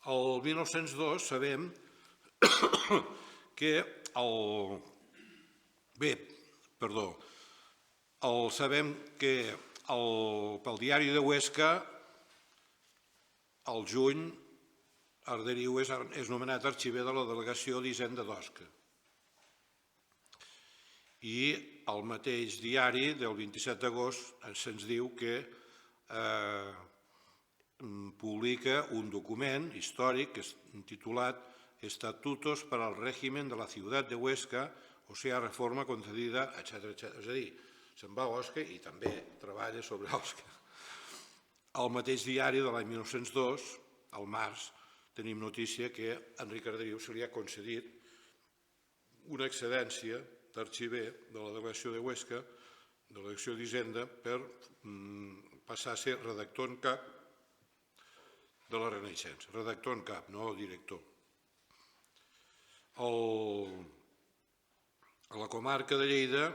El 1902 sabem que pel diari de Huesca al juny Arderiu és nomenat arxiver de la delegació d'Hisenda d'Osca. I el mateix diari del 27 d'agost se'ns diu que publica un document històric titulat Estatutos para el régimen de la ciudad de Huesca, o sea, reforma concedida, etc. És a dir, se'n va a Osca i també treballa sobre Osca. Al mateix diari de l'any 1902, al març, tenim notícia que a Enric Arderiu se li ha concedit una excedència d'arxiver de la delegació de Huesca, delegació d'Hisenda, per passar a ser redactor en cap de la Renaixença. Redactor en cap, no director. A la comarca de Lleida,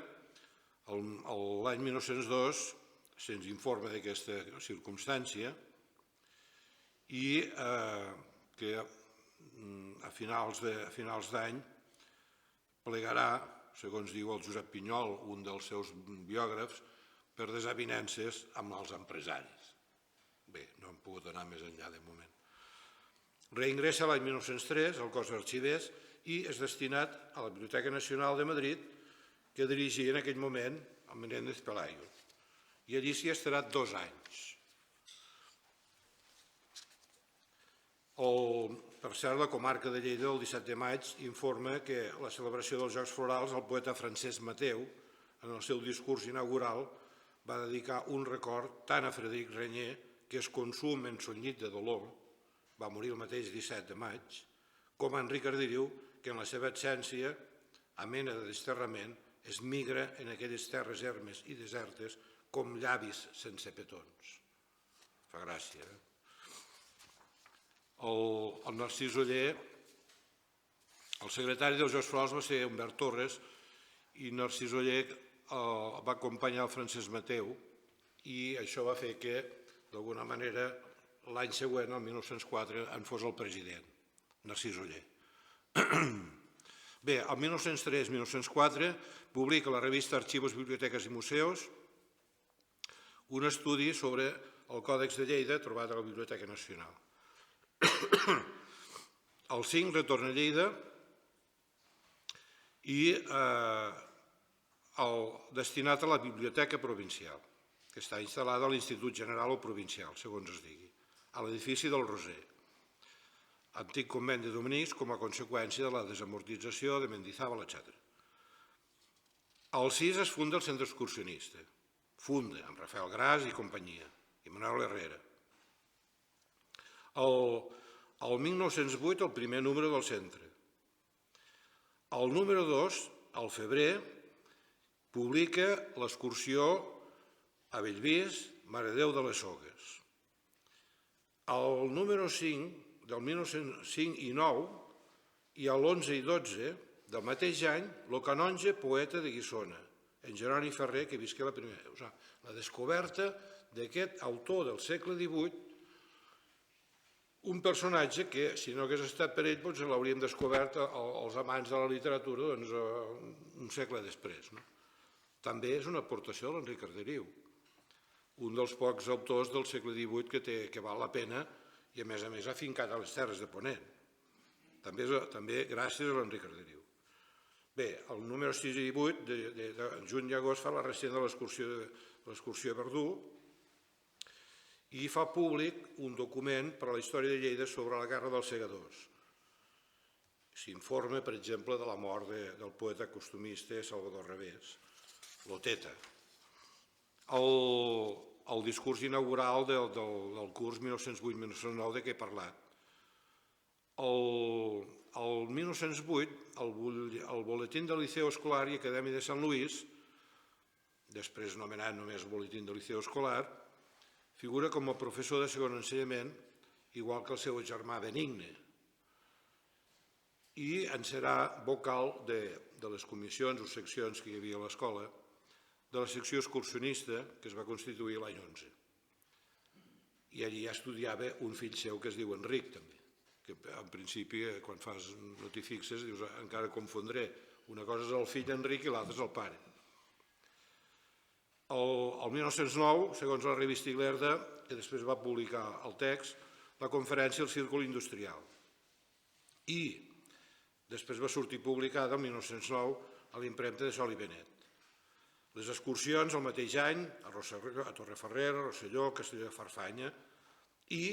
l'any 1902, se'ns informa d'aquesta circumstància i que a finals d'any plegarà, segons diu el Josep Pinyol, un dels seus biògrafs, per desavinences amb els empresaris. Bé, no hem pogut anar més enllà de moment. Reingressa l'any 1903 al cos d'arxivers i és destinat a la Biblioteca Nacional de Madrid, que dirigia en aquell moment el Menéndez Pelayo. I allí s'hi estarà 2 anys. Per cert, la comarca de Lleida, el 17 de maig, informa que la celebració dels Jocs Florals, el poeta Francesc Mateu, en el seu discurs inaugural, va dedicar un record tant a Frederic Renyer, que es consum en son llit de dolor, va morir el mateix 17 de maig, com a Enric Arderiu, que en la seva absència, a mena de desterrament, es migra en aquelles terres ermes i desertes com llavis sense petons. Fa gràcia, eh? El Narcís Oller, el secretari dels Jocs Florals va ser Humbert Torres i Narcís Oller va acompanyar el Francesc Mateu i això va fer que, d'alguna manera, l'any següent, el 1904, en fos el president, Narcís Oller. Bé, el 1903-1904 publica la revista Archivos, Bibliotecas i Museos un estudi sobre el Còdex de Lleida trobat a la Biblioteca Nacional. El 5 retorna a Lleida i destinat a la Biblioteca Provincial, que està instal·lada a l'Institut General o Provincial, segons es digui, a l'edifici del Roser, antic convent de dominics com a conseqüència de la desamortització de Mendizábal, etc. Al 6 es funda el centre excursionista, funda amb Rafael Gras i companyia, i Manuel Herrera. El 1908, el primer número del centre. El número 2, al febrer, publica l'excursió a Bellvís, Mare de Déu de les Sogues. El número 5, del 1905 i 9, i l'11 i 12 del mateix any, el canonge poeta de Guissona, en Jeroni Ferrer, que visqué la primera. O sigui, la descoberta d'aquest autor del segle XVIII, un personatge que, si no hagués estat per ell, potser l'hauríem descobert els amants de la literatura un segle després. També és una aportació de l'Enric Arderiu, un dels pocs autors del segle XVIII que val la pena i, a més, ha fincat a les Terres de Ponent. També gràcies a l'Enric Arderiu. Bé, el número 6 i 8, de juny i agost, fa la recent de l'excursió a Verdú i fa públic un document per a la història de Lleida sobre la Guerra dels Segadors. S'informa, per exemple, de la mort del poeta costumista Salvador Revés, l'Oteta. El discurs inaugural del curs 1908-1909 de què he parlat. El 1908, el Boletín del Liceu Escolar i Acadèmia de Sant Lluís, després nomenat només Boletín del Liceu Escolar, figura com a professor de segon ensenyament, igual que el seu germà Benigne, i en serà vocal de les comissions o seccions que hi havia a l'escola, de la secció excursionista que es va constituir l'any 11. I allí ja estudiava un fill seu que es diu Enric, també, que en principi, quan no t'hi fixes, dius, encara confondré. Una cosa és el fill Enric i l'altra és el pare. El 1909, segons la revista Ilerda, que després va publicar el text, la conferència al Círcul Industrial. I després va sortir publicada el 1909 a l'impremta de Sol i Benet. Les excursions el mateix any a Torrefarrera, a Rosselló, a Castelló de Farfanya, i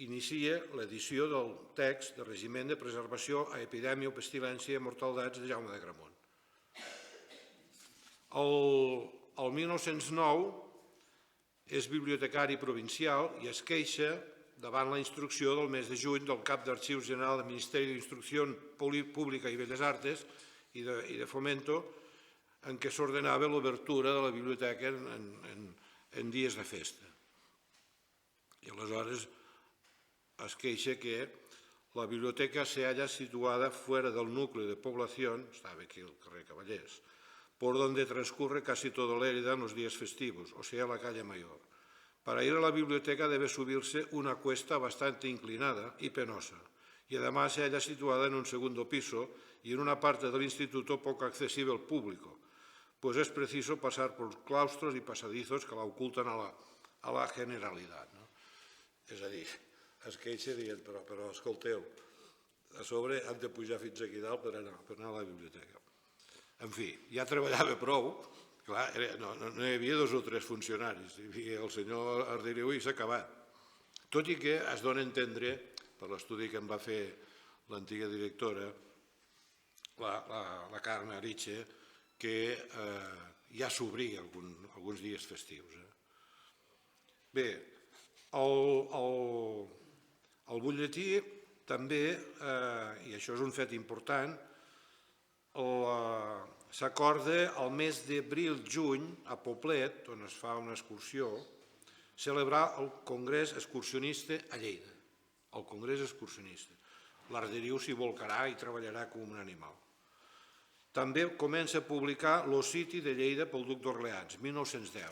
inicia l'edició del text de Regiment de Preservació a Epidèmia o Pestilència i Mortaldats de Jaume d'Agramunt. El 1909 és bibliotecari provincial i es queixa davant la instrucció del mes de juny del cap d'Arxius General del Ministeri d'Instrucció Pública i Belles Artes i de Fomento, en què s'ordenava l'obertura de la biblioteca en dies de festa. I aleshores es queixa que la biblioteca se halla situada fuera del núcleo de población, estaba aquí el carrer Cavallers, por donde transcurre casi todo Lérida en los días festivos, o sea, la calle Mayor. Para ir a la biblioteca debe subirse una cuesta bastante inclinada y penosa, y además se halla situada en un segundo piso y en una parte del instituto poco accesible al público, pues es preciso pasar por claustros y pasadizos que la ocultan a la generalidad. És a dir, es queixa dient, però escolteu, a sobre han de pujar fins aquí dalt per anar a la biblioteca. En fi, ja treballava prou, clar, no hi havia 2 o 3 funcionaris, hi havia el senyor Arderiu i s'ha acabat. Tot i que es dona a entendre, per l'estudi que em va fer l'antiga directora, la Carme Aritxe, que ja s'obria alguns dies festius. Bé, el butlletí també, i això és un fet important, s'acorda el mes d'abril-juny a Poblet, on es fa una excursió, celebrar el Congrés Excursionista a Lleida. El Congrés Excursionista. L'Arderiu s'hi volcarà i treballarà com un animal. També comença a publicar Lo City de Lleida pel duc d'Orleans, 1910.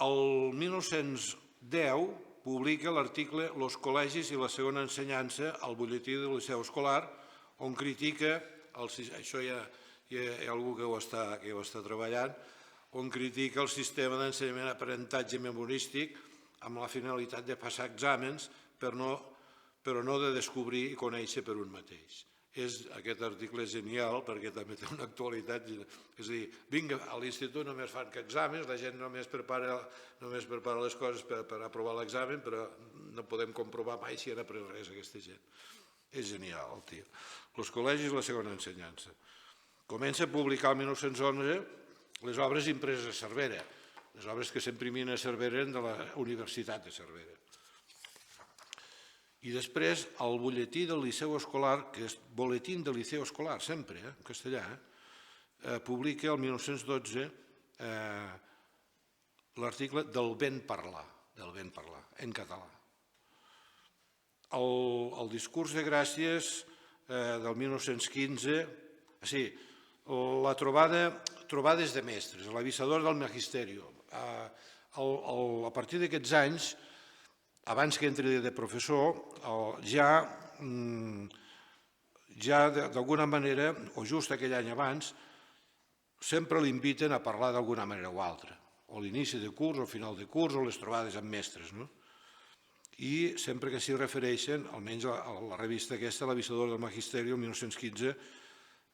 El 1910 publica l'article Los col·legis i la segona ensenyança al butlletí del Liceu Escolar, on critica, això hi ha algú que ho està treballant, on critica el sistema d'ensenyament aprenentatge memorístic amb la finalitat de passar exàmens, però no de descobrir i conèixer per un mateix. Aquest article és genial perquè també té una actualitat. És a dir, vinga, a l'institut només fan que exàmens, la gent només prepara les coses per aprovar l'examen, però no podem comprovar mai si han après res aquesta gent. És genial, el tio. Els col·legis, la segona ensenyança. Comença a publicar el 1911 les obres impreses a Cervera, les obres que s'imprimien a Cervera eren de la Universitat de Cervera. I després el butlletí del Liceu Escolar, que és boletín del Liceu Escolar, sempre, en castellà, publica el 1912 l'article del ben parlar, en català. El discurs de Gràcies del 1915, sí, la trobades de mestres, l'avisador del Magisteri. A partir d'aquests anys, abans que entri de professor, ja d'alguna manera, o just aquell any abans, sempre l'inviten a parlar d'alguna manera o altra, o a l'inici de curs, o al final de curs, o les trobades amb mestres. I sempre que s'hi refereixen, almenys a la revista aquesta, l'avisador del Magisteri, el 1915,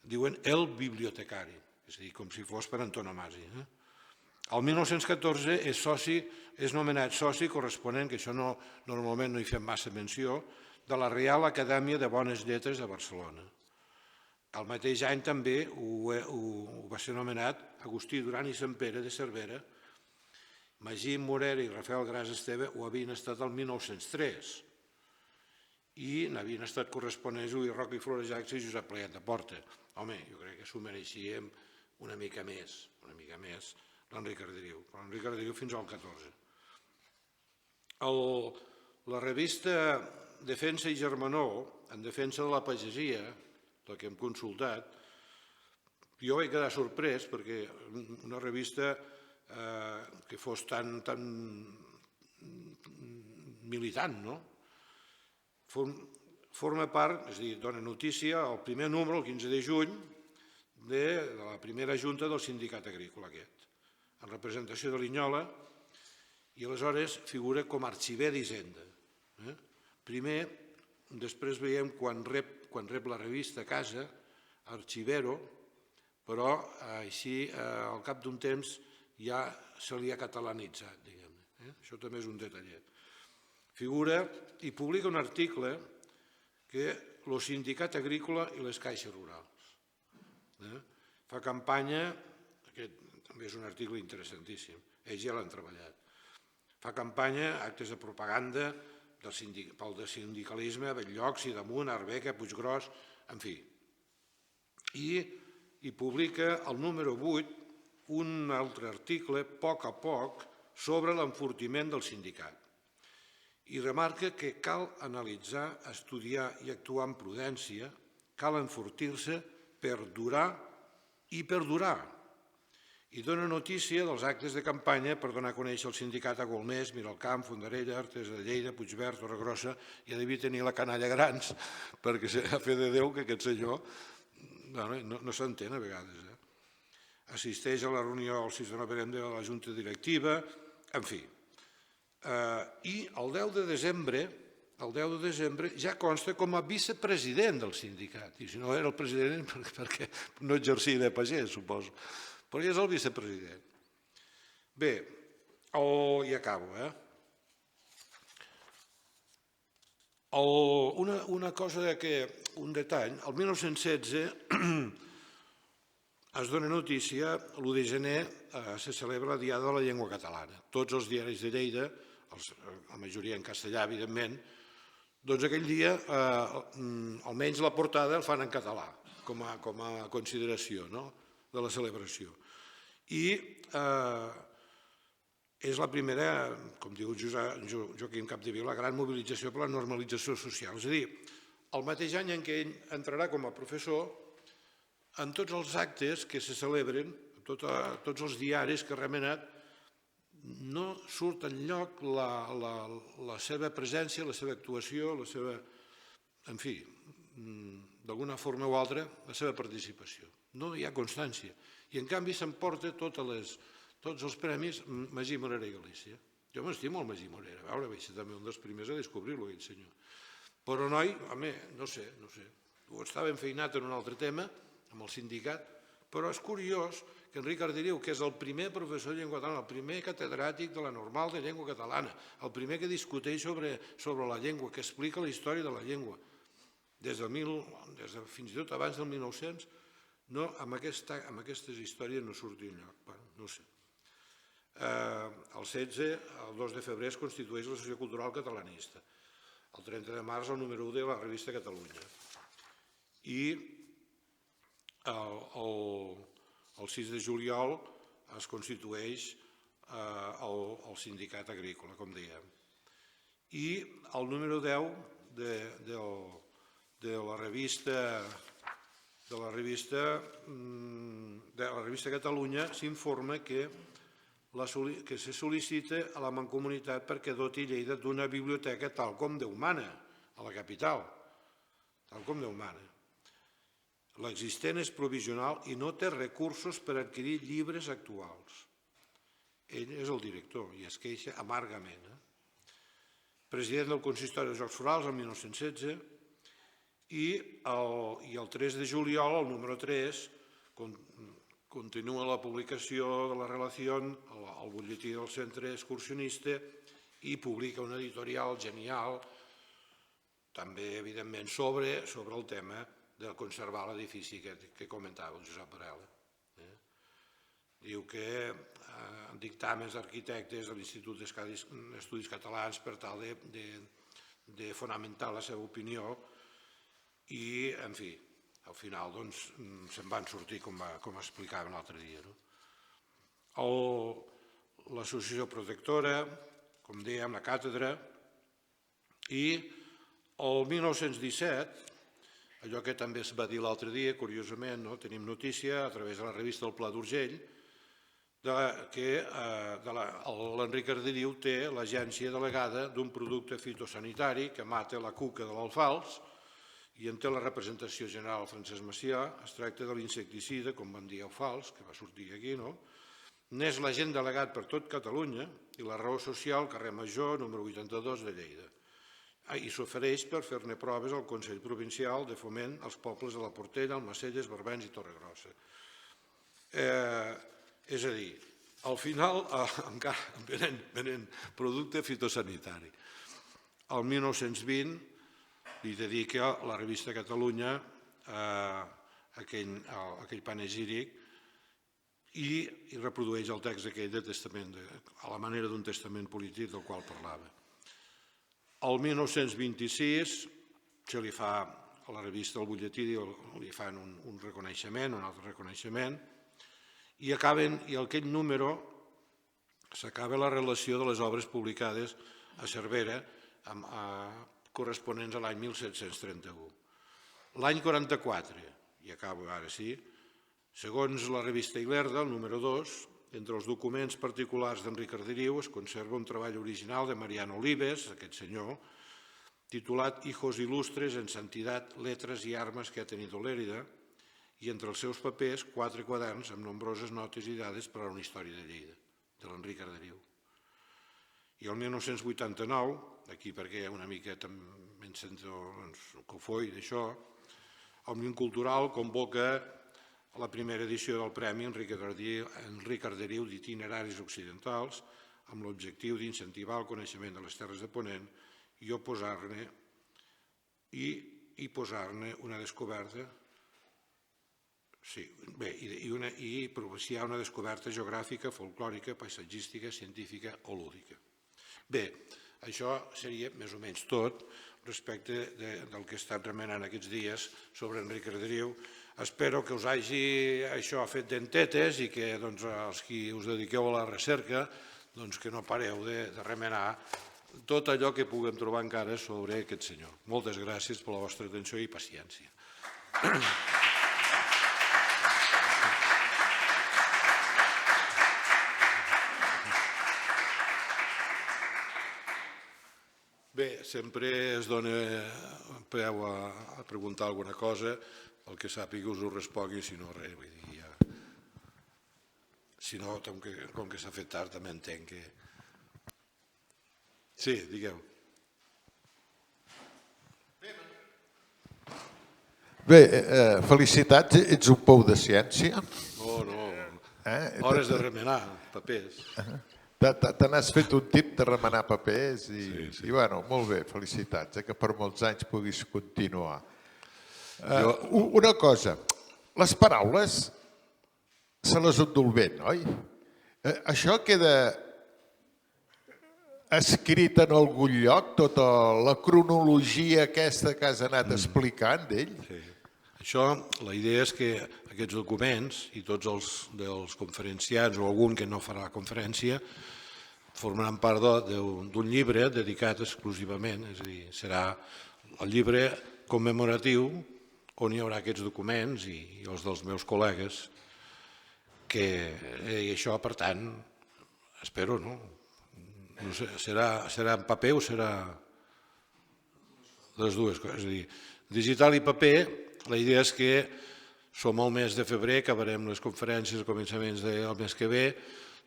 diuen el bibliotecari, és a dir, com si fos per antonomàsia. El 1914 és nomenat soci corresponent, que això normalment no hi fem massa menció, de la Reial Acadèmia de Bones Lletres de Barcelona. El mateix any també ho va ser nomenat Agustí Duran i Sempere de Cervera. Magí Morera i Rafael Gras Esteve ho havien estat el 1903 i n'havien estat corresponents Ui Roca i Florejacs i Josep Playat de Porta. Home, jo crec que s'ho mereixíem una mica més l'Enric Arderiu, però l'Enric Arderiu fins al 14. La revista Defensa i Germanor, en defensa de la pagesia, la que hem consultat, jo vaig quedar sorprès perquè una revista que fos tan militant, no? Forma part, és a dir, dona notícia al primer número, el 15 de juny, de la primera junta del sindicat agrícola aquest, en representació de Linyola, i aleshores figura com a arxiver d'Hisenda. Primer, després veiem quan rep la revista a casa, arxivero, però així al cap d'un temps ja se li ha catalanitzat, diguem-ne. Això també és un detallet. Figura i publica un article que el sindicat agrícola i les caixes rurals. Fa campanya, aquest també és un article interessantíssim, ells ja l'han treballat. Fa campanya, actes de propaganda pel sindicalisme a Bell-lloc, Sidamon, Arbeca, Puiggròs, en fi. I publica el número 8 un altre article, poc a poc, sobre l'enfortiment del sindicat. I remarca que cal analitzar, estudiar i actuar amb prudència, cal enfortir-se per durar i perdurar. I dona notícia dels actes de campanya per donar a conèixer el sindicat a Golmés, Miralcamp, Fondarella, Artesa de Lleida, Puigverd, Torregrossa, i ha devia tenir la canalla grans, perquè a fe de Déu que aquest senyor no s'entén a vegades. Assisteix a la reunió el 6 de novembre de la Junta Directiva, en fi. I el 10 de desembre ja consta com a vicepresident del sindicat. I si no era el president, perquè no exercia de pagès, suposo. Però ja és el vicepresident. Bé, i acabo. Una cosa, un detall, el 1916 es dona notícia, l'1 de gener se celebra la Diada de la Llengua Catalana. Tots els diaris de Lleida, la majoria en castellà, evidentment, doncs aquell dia, almenys la portada, el fan en català, com a consideració de la celebració. I és la primera, com diu Joaquim Capdevila, la gran mobilització per la normalització social. És a dir, el mateix any en què ell entrarà com a professor, en tots els actes que se celebren, tots els diaris que ha remenat, no surt enlloc la seva presència, la seva actuació, la seva, en fi, d'alguna forma o altra, la seva participació. No hi ha constància. I en canvi s'emporta tots els premis Magí Morera i Galícia. Jo m'estimo el Magí Morera, vaig ser també un dels primers a descobrir-lo, aquell senyor. Però noi, home, no sé, ho estava enfeinat en un altre tema, amb el sindicat, però és curiós que Enric Arderiu, que és el primer professor de llengua catalana, el primer catedràtic de la normal de llengua catalana, el primer que discuteix sobre la llengua, que explica la història de la llengua, fins i tot abans del 1900, amb aquestes històries no surti enlloc, no sé. El 16, el 2 de febrer, es constitueix l'Associació Cultural Catalanista. El 30 de març el número 1 de la revista Catalunya. I el 6 de juliol es constitueix el sindicat agrícola, com dèiem. I el número 10 de la revista Catalunya s'informa que se sol·licita a la Mancomunitat perquè doti Lleida d'una biblioteca tal com Déu mana, a la capital, tal com Déu mana. L'existent és provisional i no té recursos per adquirir llibres actuals. Ell és el director i es queixa amargament. President del Consistori de Jocs Florals el 1916 i el 3 de juliol, el número 3, continua la publicació de la relació al butlletí del Centre Excursionista i publica una editorial genial, també evidentment sobre el tema de conservar l'edifici que comentava el Josep Varela. Diu que dictàmens d'arquitectes de l'Institut d'Estudis Catalans per tal de fonamentar la seva opinió i, en fi, al final se'n van sortir com explicaven l'altre dia. L'associació protectora, com dèiem, la càtedra, i el 1917, allò que també es va dir l'altre dia, curiosament, tenim notícia a través de la revista El Pla d'Urgell, que l'Enric Arderiu té l'agència delegada d'un producte fitosanitari que mata la cuca de l'alfals i en té la representació general Francesc Macià. Es tracta de l'insecticida, com van dir alfals, que va sortir aquí, n'és l'agent delegat per tot Catalunya i la raó social, carrer Major, número 82 de Lleida. I s'ofereix per fer-ne proves al Consell Provincial de Foment als pobles de la Portella, Almacelles, Barbens i Torregrossa. És a dir, al final encara venen producte fitosanitari. El 1920 li dedica la revista Catalunya aquell panegíric i reprodueix el text aquell de testament, a la manera d'un testament polític del qual parlava. El 1926 se li fa a la revista El Butlletí, li fan un reconeixement, un altre reconeixement, i aquell número s'acaba la relació de les obres publicades a Cervera corresponents a l'any 1731. L'any 44, i acabo ara sí, segons la revista Ilerda, el número 2, entre els documents particulars d'Enric Arderiu es conserva un treball original de Mariano Olives, aquest senyor, titulat Hijos ilustres en santidad, letras y armas que ha tenido Lérida, i entre els seus papers 4 quaderns amb nombroses notes i dades per a una història de Lleida, de l'Enric Arderiu. I el 1989, aquí perquè una mica també em sento cofoi d'això, Òmnium Cultural convoca la primera edició del Premi Enric Arderiu d'Itineraris Occidentals amb l'objectiu d'incentivar el coneixement de les terres de Ponent i posar-ne una descoberta i propiciar una descoberta geogràfica, folclòrica, paisatgística, científica o lúdica. Bé, això seria més o menys tot respecte del que he estat remenant aquests dies sobre Enric Arderiu. Espero que us hagi això fet dentetes i que els qui us dediqueu a la recerca que no pareu de remenar tot allò que puguem trobar encara sobre aquest senyor. Moltes gràcies per la vostra atenció i paciència. Bé, sempre es dona peu a preguntar alguna cosa, el que sàpiga us ho respongui, si no res, vull dir, ja... Si no, com que s'ha fet tard, també entenc que... Sí, digueu. Bé, felicitats, ets un pou de ciència. No, hores de remenar papers. Te n'has fet un tip de remenar papers i bueno, molt bé, felicitats, que per molts anys puguis continuar. Una cosa, les paraules se les endú el vent, oi? Això queda escrit en algun lloc tota la cronologia aquesta que has anat explicant d'ell? Sí. Això, la idea és que aquests documents i tots els dels conferenciants o algun que no farà conferència formaran part d'un llibre dedicat exclusivament, és a dir, serà el llibre commemoratiu on hi haurà aquests documents i els dels meus col·legues, i això, per tant, espero, no? No sé, serà en paper o serà les dues coses? És a dir, digital i paper, la idea és que som al mes de febrer, acabarem les conferències a començaments del mes que ve,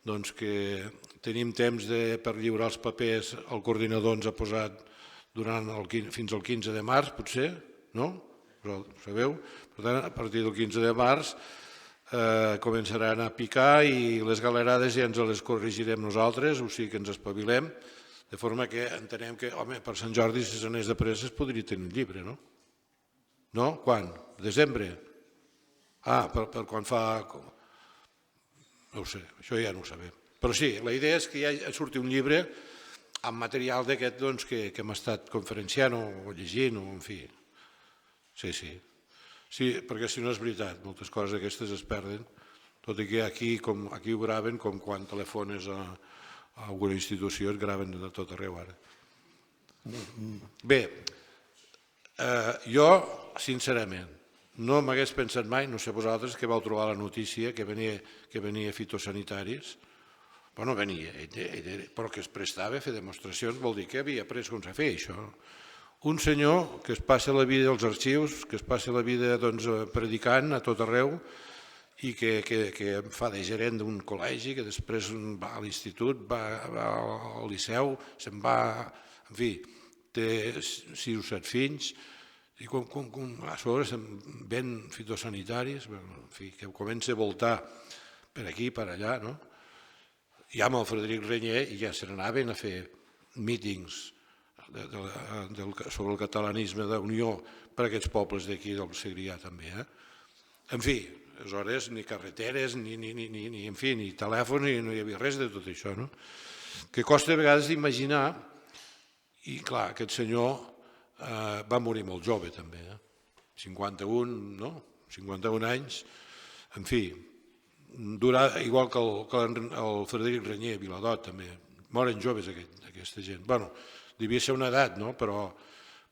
doncs que tenim temps per lliurar els papers, el coordinador ens ha posat fins al 15 de març, potser, no? Però ho sabeu? Per tant, a partir del 15 de març començaran a picar i les galerades ja ens les corregirem nosaltres, o sigui que ens espavilem, de forma que entenem que, home, per Sant Jordi, si s'anés de pressa, es podria tenir un llibre, no? No? Quan? Desembre? Ah, per quan fa... No ho sé, això ja no ho sabem. Però sí, la idea és que ja surti un llibre amb material d'aquest que hem estat conferenciant o llegint, o en fi. Sí, sí. Sí, perquè si no és veritat, moltes coses aquestes es perden, tot i que aquí ho graven com quan telefones a alguna institució, es graven de tot arreu ara. Bé, jo, sincerament, no m'hagués pensat mai, no sé vosaltres, que vau trobar la notícia que venia fitosanitaris. Bueno, venia, però que es prestava a fer demostracions, vol dir que havia après com s'ha fet això. Un senyor que es passa la vida als arxius, que es passa la vida predicant a tot arreu i que fa de gerent d'un col·legi, que després va a l'institut, va al liceu, se'n va, en fi, té 6 o 7 fills, i a sobre se'n ven fitosanitaris, en fi, que comença a voltar per aquí, per allà, no? I amb el Frederic Renyer ja se n'anaven a fer mítings sobre el catalanisme d'Unió per a aquests pobles d'aquí del Segrià també. En fi, aleshores ni carreteres, ni telèfon, no hi havia res de tot això. Que costa a vegades d'imaginar, i clar, aquest senyor va morir molt jove també, 51, no? 51 anys, en fi, igual que el Frederic Renyer, Viladot també, moren joves aquesta gent. Bueno, devia ser una edat, no? Però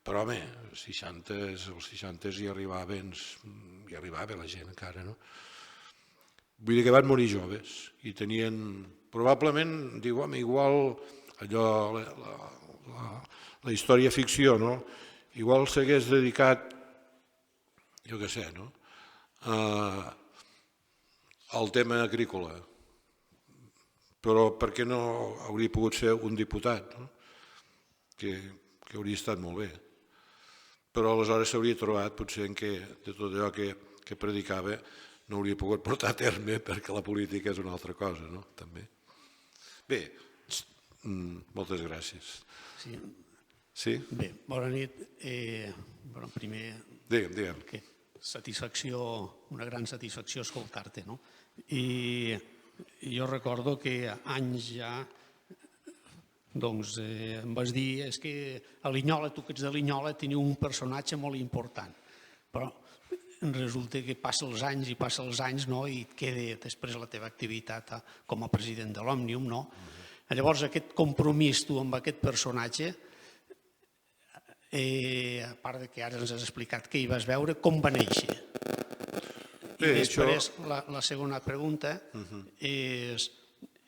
home, als 60 hi arribava la gent encara, no? Vull dir que van morir joves i tenien, probablement, diu, home, igual allò, la història ficció, no? Igual s'hagués dedicat, jo què sé, no? Al tema agrícola, però per què no hauria pogut ser un diputat, no? Que hauria estat molt bé. Però aleshores s'hauria trobat potser que de tot allò que predicava no hauria pogut portar a terme perquè la política és una altra cosa, no? També. Bé, moltes gràcies. Sí? Bé, bona nit. Primer, digue'm. satisfacció, una gran satisfacció escoltar-te, no? I jo recordo que anys ja doncs em vas dir és que a Linyola, tu que ets de Linyola, teniu un personatge molt important, però resulta que passen els anys i et queda després la teva activitat com a president de l'Òmnium, no? Llavors aquest compromís tu amb aquest personatge, a part que ara ens has explicat que hi vas veure, com va néixer? I després la segona pregunta és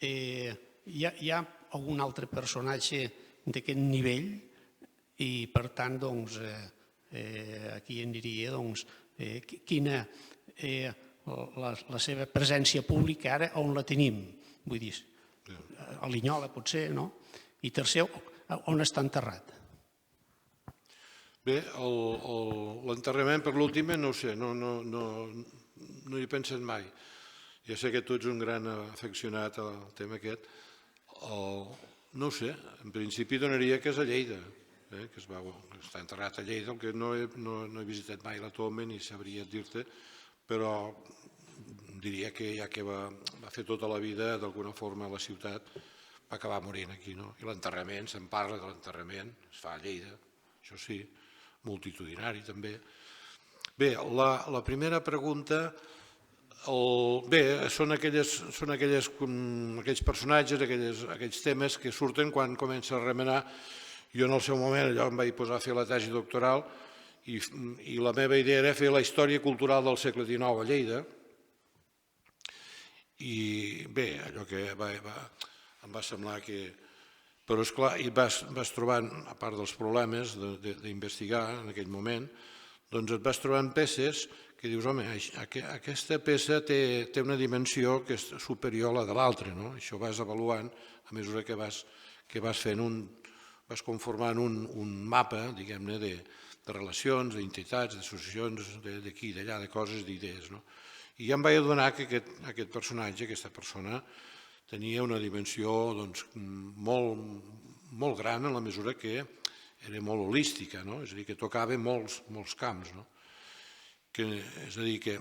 hi ha algun altre personatge d'aquest nivell i per tant aquí aniria quina la seva presència pública ara on la tenim, vull dir a Linyola potser, no? I tercer, on està enterrat? Bé, l'enterrament per l'última no ho sé, no hi he pensat mai. Ja sé que tu ets un gran afeccionat al tema aquest. No ho sé, en principi donaria que és a Lleida, que està enterrat a Lleida, el que no he visitat mai la tomba ni sabria dir-te, però diria que ja que va fer tota la vida d'alguna forma a la ciutat, va acabar morint aquí, no? I l'enterrament, se'n parla de l'enterrament, es fa a Lleida, això sí, multitudinari també. Bé, la primera pregunta, són aquells personatges, aquells temes que surten quan comença a remenar. Jo en el seu moment allò em vaig posar a fer la tesi doctoral i la meva idea era fer la història cultural del segle XIX a Lleida. I bé, allò que em va semblar que... Però esclar, i vas trobant, a part dels problemes d'investigar en aquell moment, doncs et vas trobant peces que dius, home, aquesta peça té una dimensió que és superior a la de l'altra, no? Això vas avaluant a mesura que vas fent vas conformant un mapa, diguem-ne, de relacions, d'entitats, d'associacions, d'aquí, d'allà, de coses, d'idees, no? I ja em vaig adonar que aquest personatge, aquesta persona, tenia una dimensió molt gran en la mesura que era molt holística, no? És a dir, que tocava molts camps, no? És a dir, que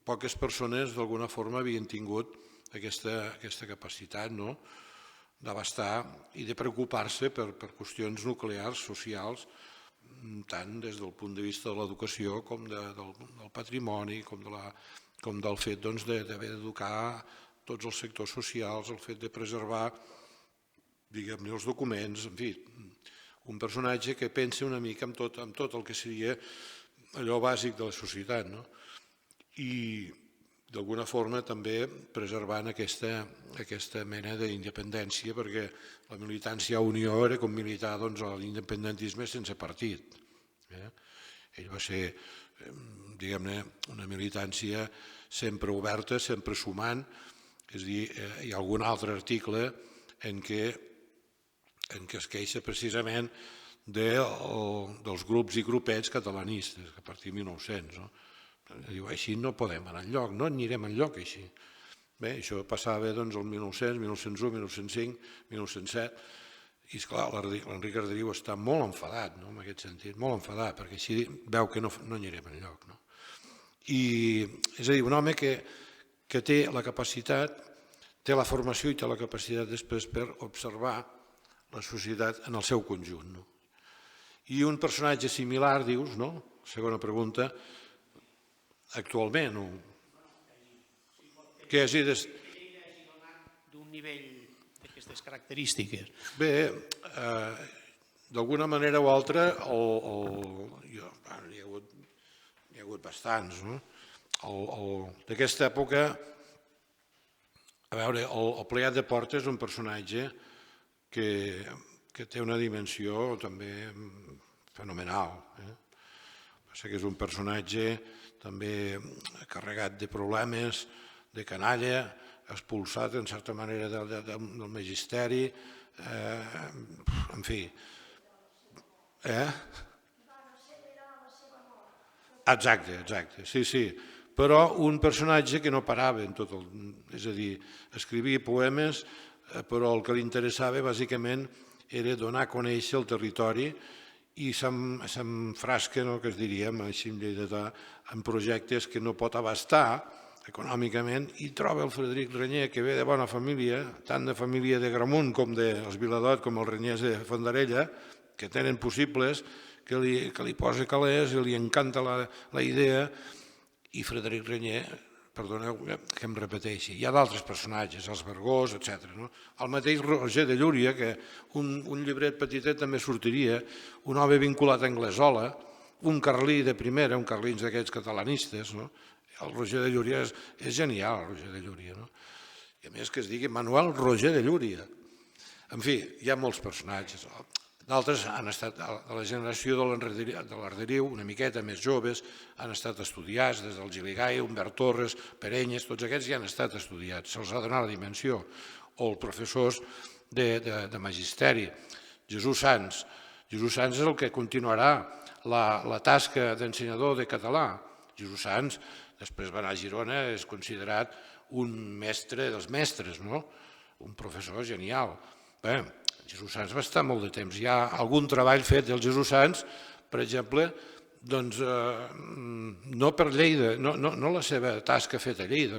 poques persones d'alguna forma havien tingut aquesta capacitat, no?, d'abastar i de preocupar-se per qüestions nuclears, socials, tant des del punt de vista de l'educació com del patrimoni, com del fet d'haver d'educar tots els sectors socials, el fet de preservar, diguem-ne, els documents, en fi, un personatge que pensa una mica en tot el que seria allò bàsic de la societat, no? I d'alguna forma també preservant aquesta mena d'independència, perquè la militància a Unió era com militar a l'independentisme sense partit. Ell va ser, diguem-ne, una militància sempre oberta, sempre sumant, és a dir, hi ha algun altre article en què es queixa precisament dels grups i grupets catalanistes, a partir de 1900, no? Diu, així no podem anar enlloc, no anirem enlloc així. Bé, això passava el 1900, 1901, 1905, 1907, i esclar, l'Enric Arderiu està molt enfadat, en aquest sentit, molt enfadat, perquè així veu que no anirem enlloc. I és a dir, un home que té la capacitat, té la formació i té la capacitat després per observar la societat en el seu conjunt. I un personatge similar, dius, no? Segona pregunta, actualment, que hagi d'un nivell d'aquestes característiques. Bé, d'alguna manera o altra, n'hi ha hagut bastants, no? D'aquesta època, a veure, el Pleiat de Porta és un personatge que té una dimensió també fenomenal. Passa que és un personatge també carregat de problemes, de canalla, expulsat en certa manera del magisteri, en fi. Exacte, sí. Però un personatge que no parava en tot el... És a dir, escrivia poemes, però el que li interessava bàsicament era donar a conèixer el territori i s'enfrasca, el que es diríem així en lleidatà, en projectes que no pot abastar econòmicament i troba el Frederic Renyer, que ve de bona família, tant de família de Gramunt com dels Viladot com els Renyers de Fondarella, que tenen possibles, que li posa calés i li encanta la idea, i Frederic Renyer, perdoneu que em repeteixi, hi ha d'altres personatges, els Vergós, etc. El mateix Roger de Llúria, que un llibret petitet també sortiria, un home vinculat a Anglesola, un carlí de primera, un carlins d'aquests catalanistes, el Roger de Llúria és genial, el Roger de Llúria. I a més que es digui Manuel Roger de Llúria. En fi, hi ha molts personatges. D'altres han estat, de la generació de l'Arderiu, una miqueta més joves, han estat estudiats, des del Giligai, Humbert Torres, Perenyes, tots aquests ja han estat estudiats, se'ls ha donat la dimensió. O els professors de magisteri. Jesús Sans és el que continuarà la tasca d'ensenyador de català. Jesús Sans després va anar a Girona, és considerat un mestre dels mestres, un professor genial. Bé, Jesús Sans va estar molt de temps. Hi ha algun treball fet del Jesús Sans, per exemple, doncs no per Lleida, no la seva tasca feta a Lleida,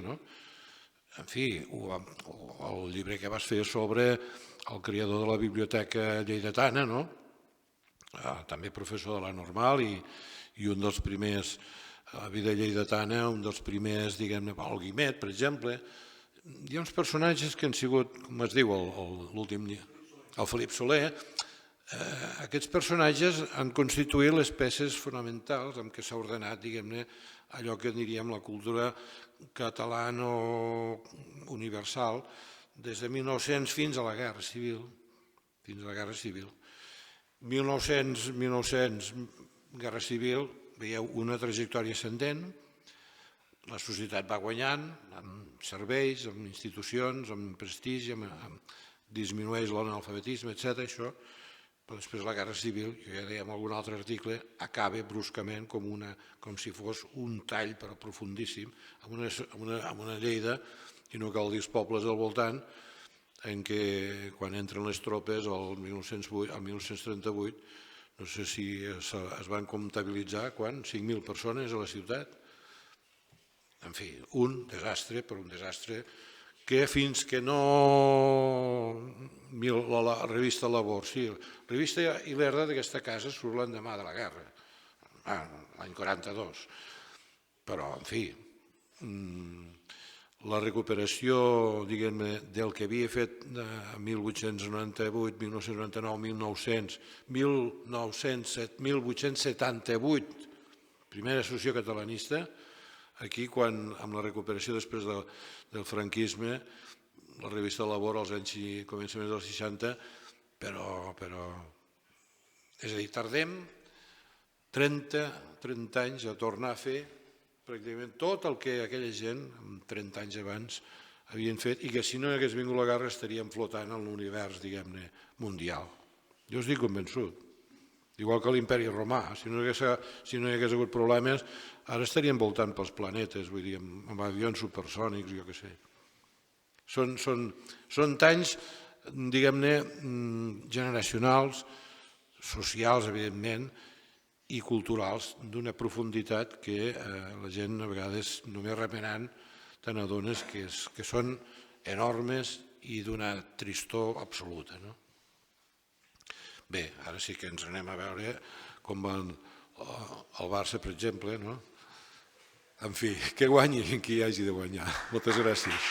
en fi, el llibre que vas fer sobre el creador de la biblioteca lleidatana, no? També professor de la Normal i un dels primers, a la vida lleidatana, un dels primers, diguem-ne, el Guimet, per exemple. Hi ha uns personatges que han sigut, com es diu, l'últim, el Felip Soler. Aquests personatges han constituït les peces fonamentals amb què s'ha ordenat, diguem-ne, allò que diríem la cultura catalano-universal des de 1900 fins a la Guerra Civil. Fins a la Guerra Civil. 1900, Guerra Civil, veieu una trajectòria ascendent, la societat va guanyant amb serveis, amb institucions, amb prestigi, disminueix l'analfabetisme, etc. Això, però després la Guerra Civil, ja deia en algun altre article, acaba bruscament com si fos un tall però profundíssim amb una Lleida, i no cal dir els pobles del voltant, en què quan entren les tropes el 1938, no sé si es van comptabilitzar, 5.000 persones a la ciutat. En fi, un desastre, però un desastre que fins que no... La revista Labor, sí, la revista Ilerda d'aquesta casa surt l'endemà de la guerra, l'any 42. Però, en fi, la recuperació, diguem-ne, del que havia fet de 1898, 1999, 1878, primera associació catalanista, aquí, amb la recuperació després del franquisme, la revista Labor als anys començaments dels 60, però... És a dir, tardem 30 anys a tornar a fer pràcticament tot el que aquella gent, 30 anys abans, havien fet i que si no hagués vingut la guerra estaríem flotant en l'univers, diguem-ne, mundial. Jo estic convençut. Igual que l'imperi romà, si no hi hagués hagut problemes, ara estaríem voltant pels planetes, vull dir, amb avions supersònics, jo què sé. Són anys, diguem-ne, generacionals, socials, evidentment, i culturals d'una profunditat que la gent a vegades només remenant te n'adones que són enormes i d'una tristor absoluta. Bé, ara sí que ens anem a veure com va el Barça, per exemple. En fi, que guanyi qui hagi de guanyar. Moltes gràcies.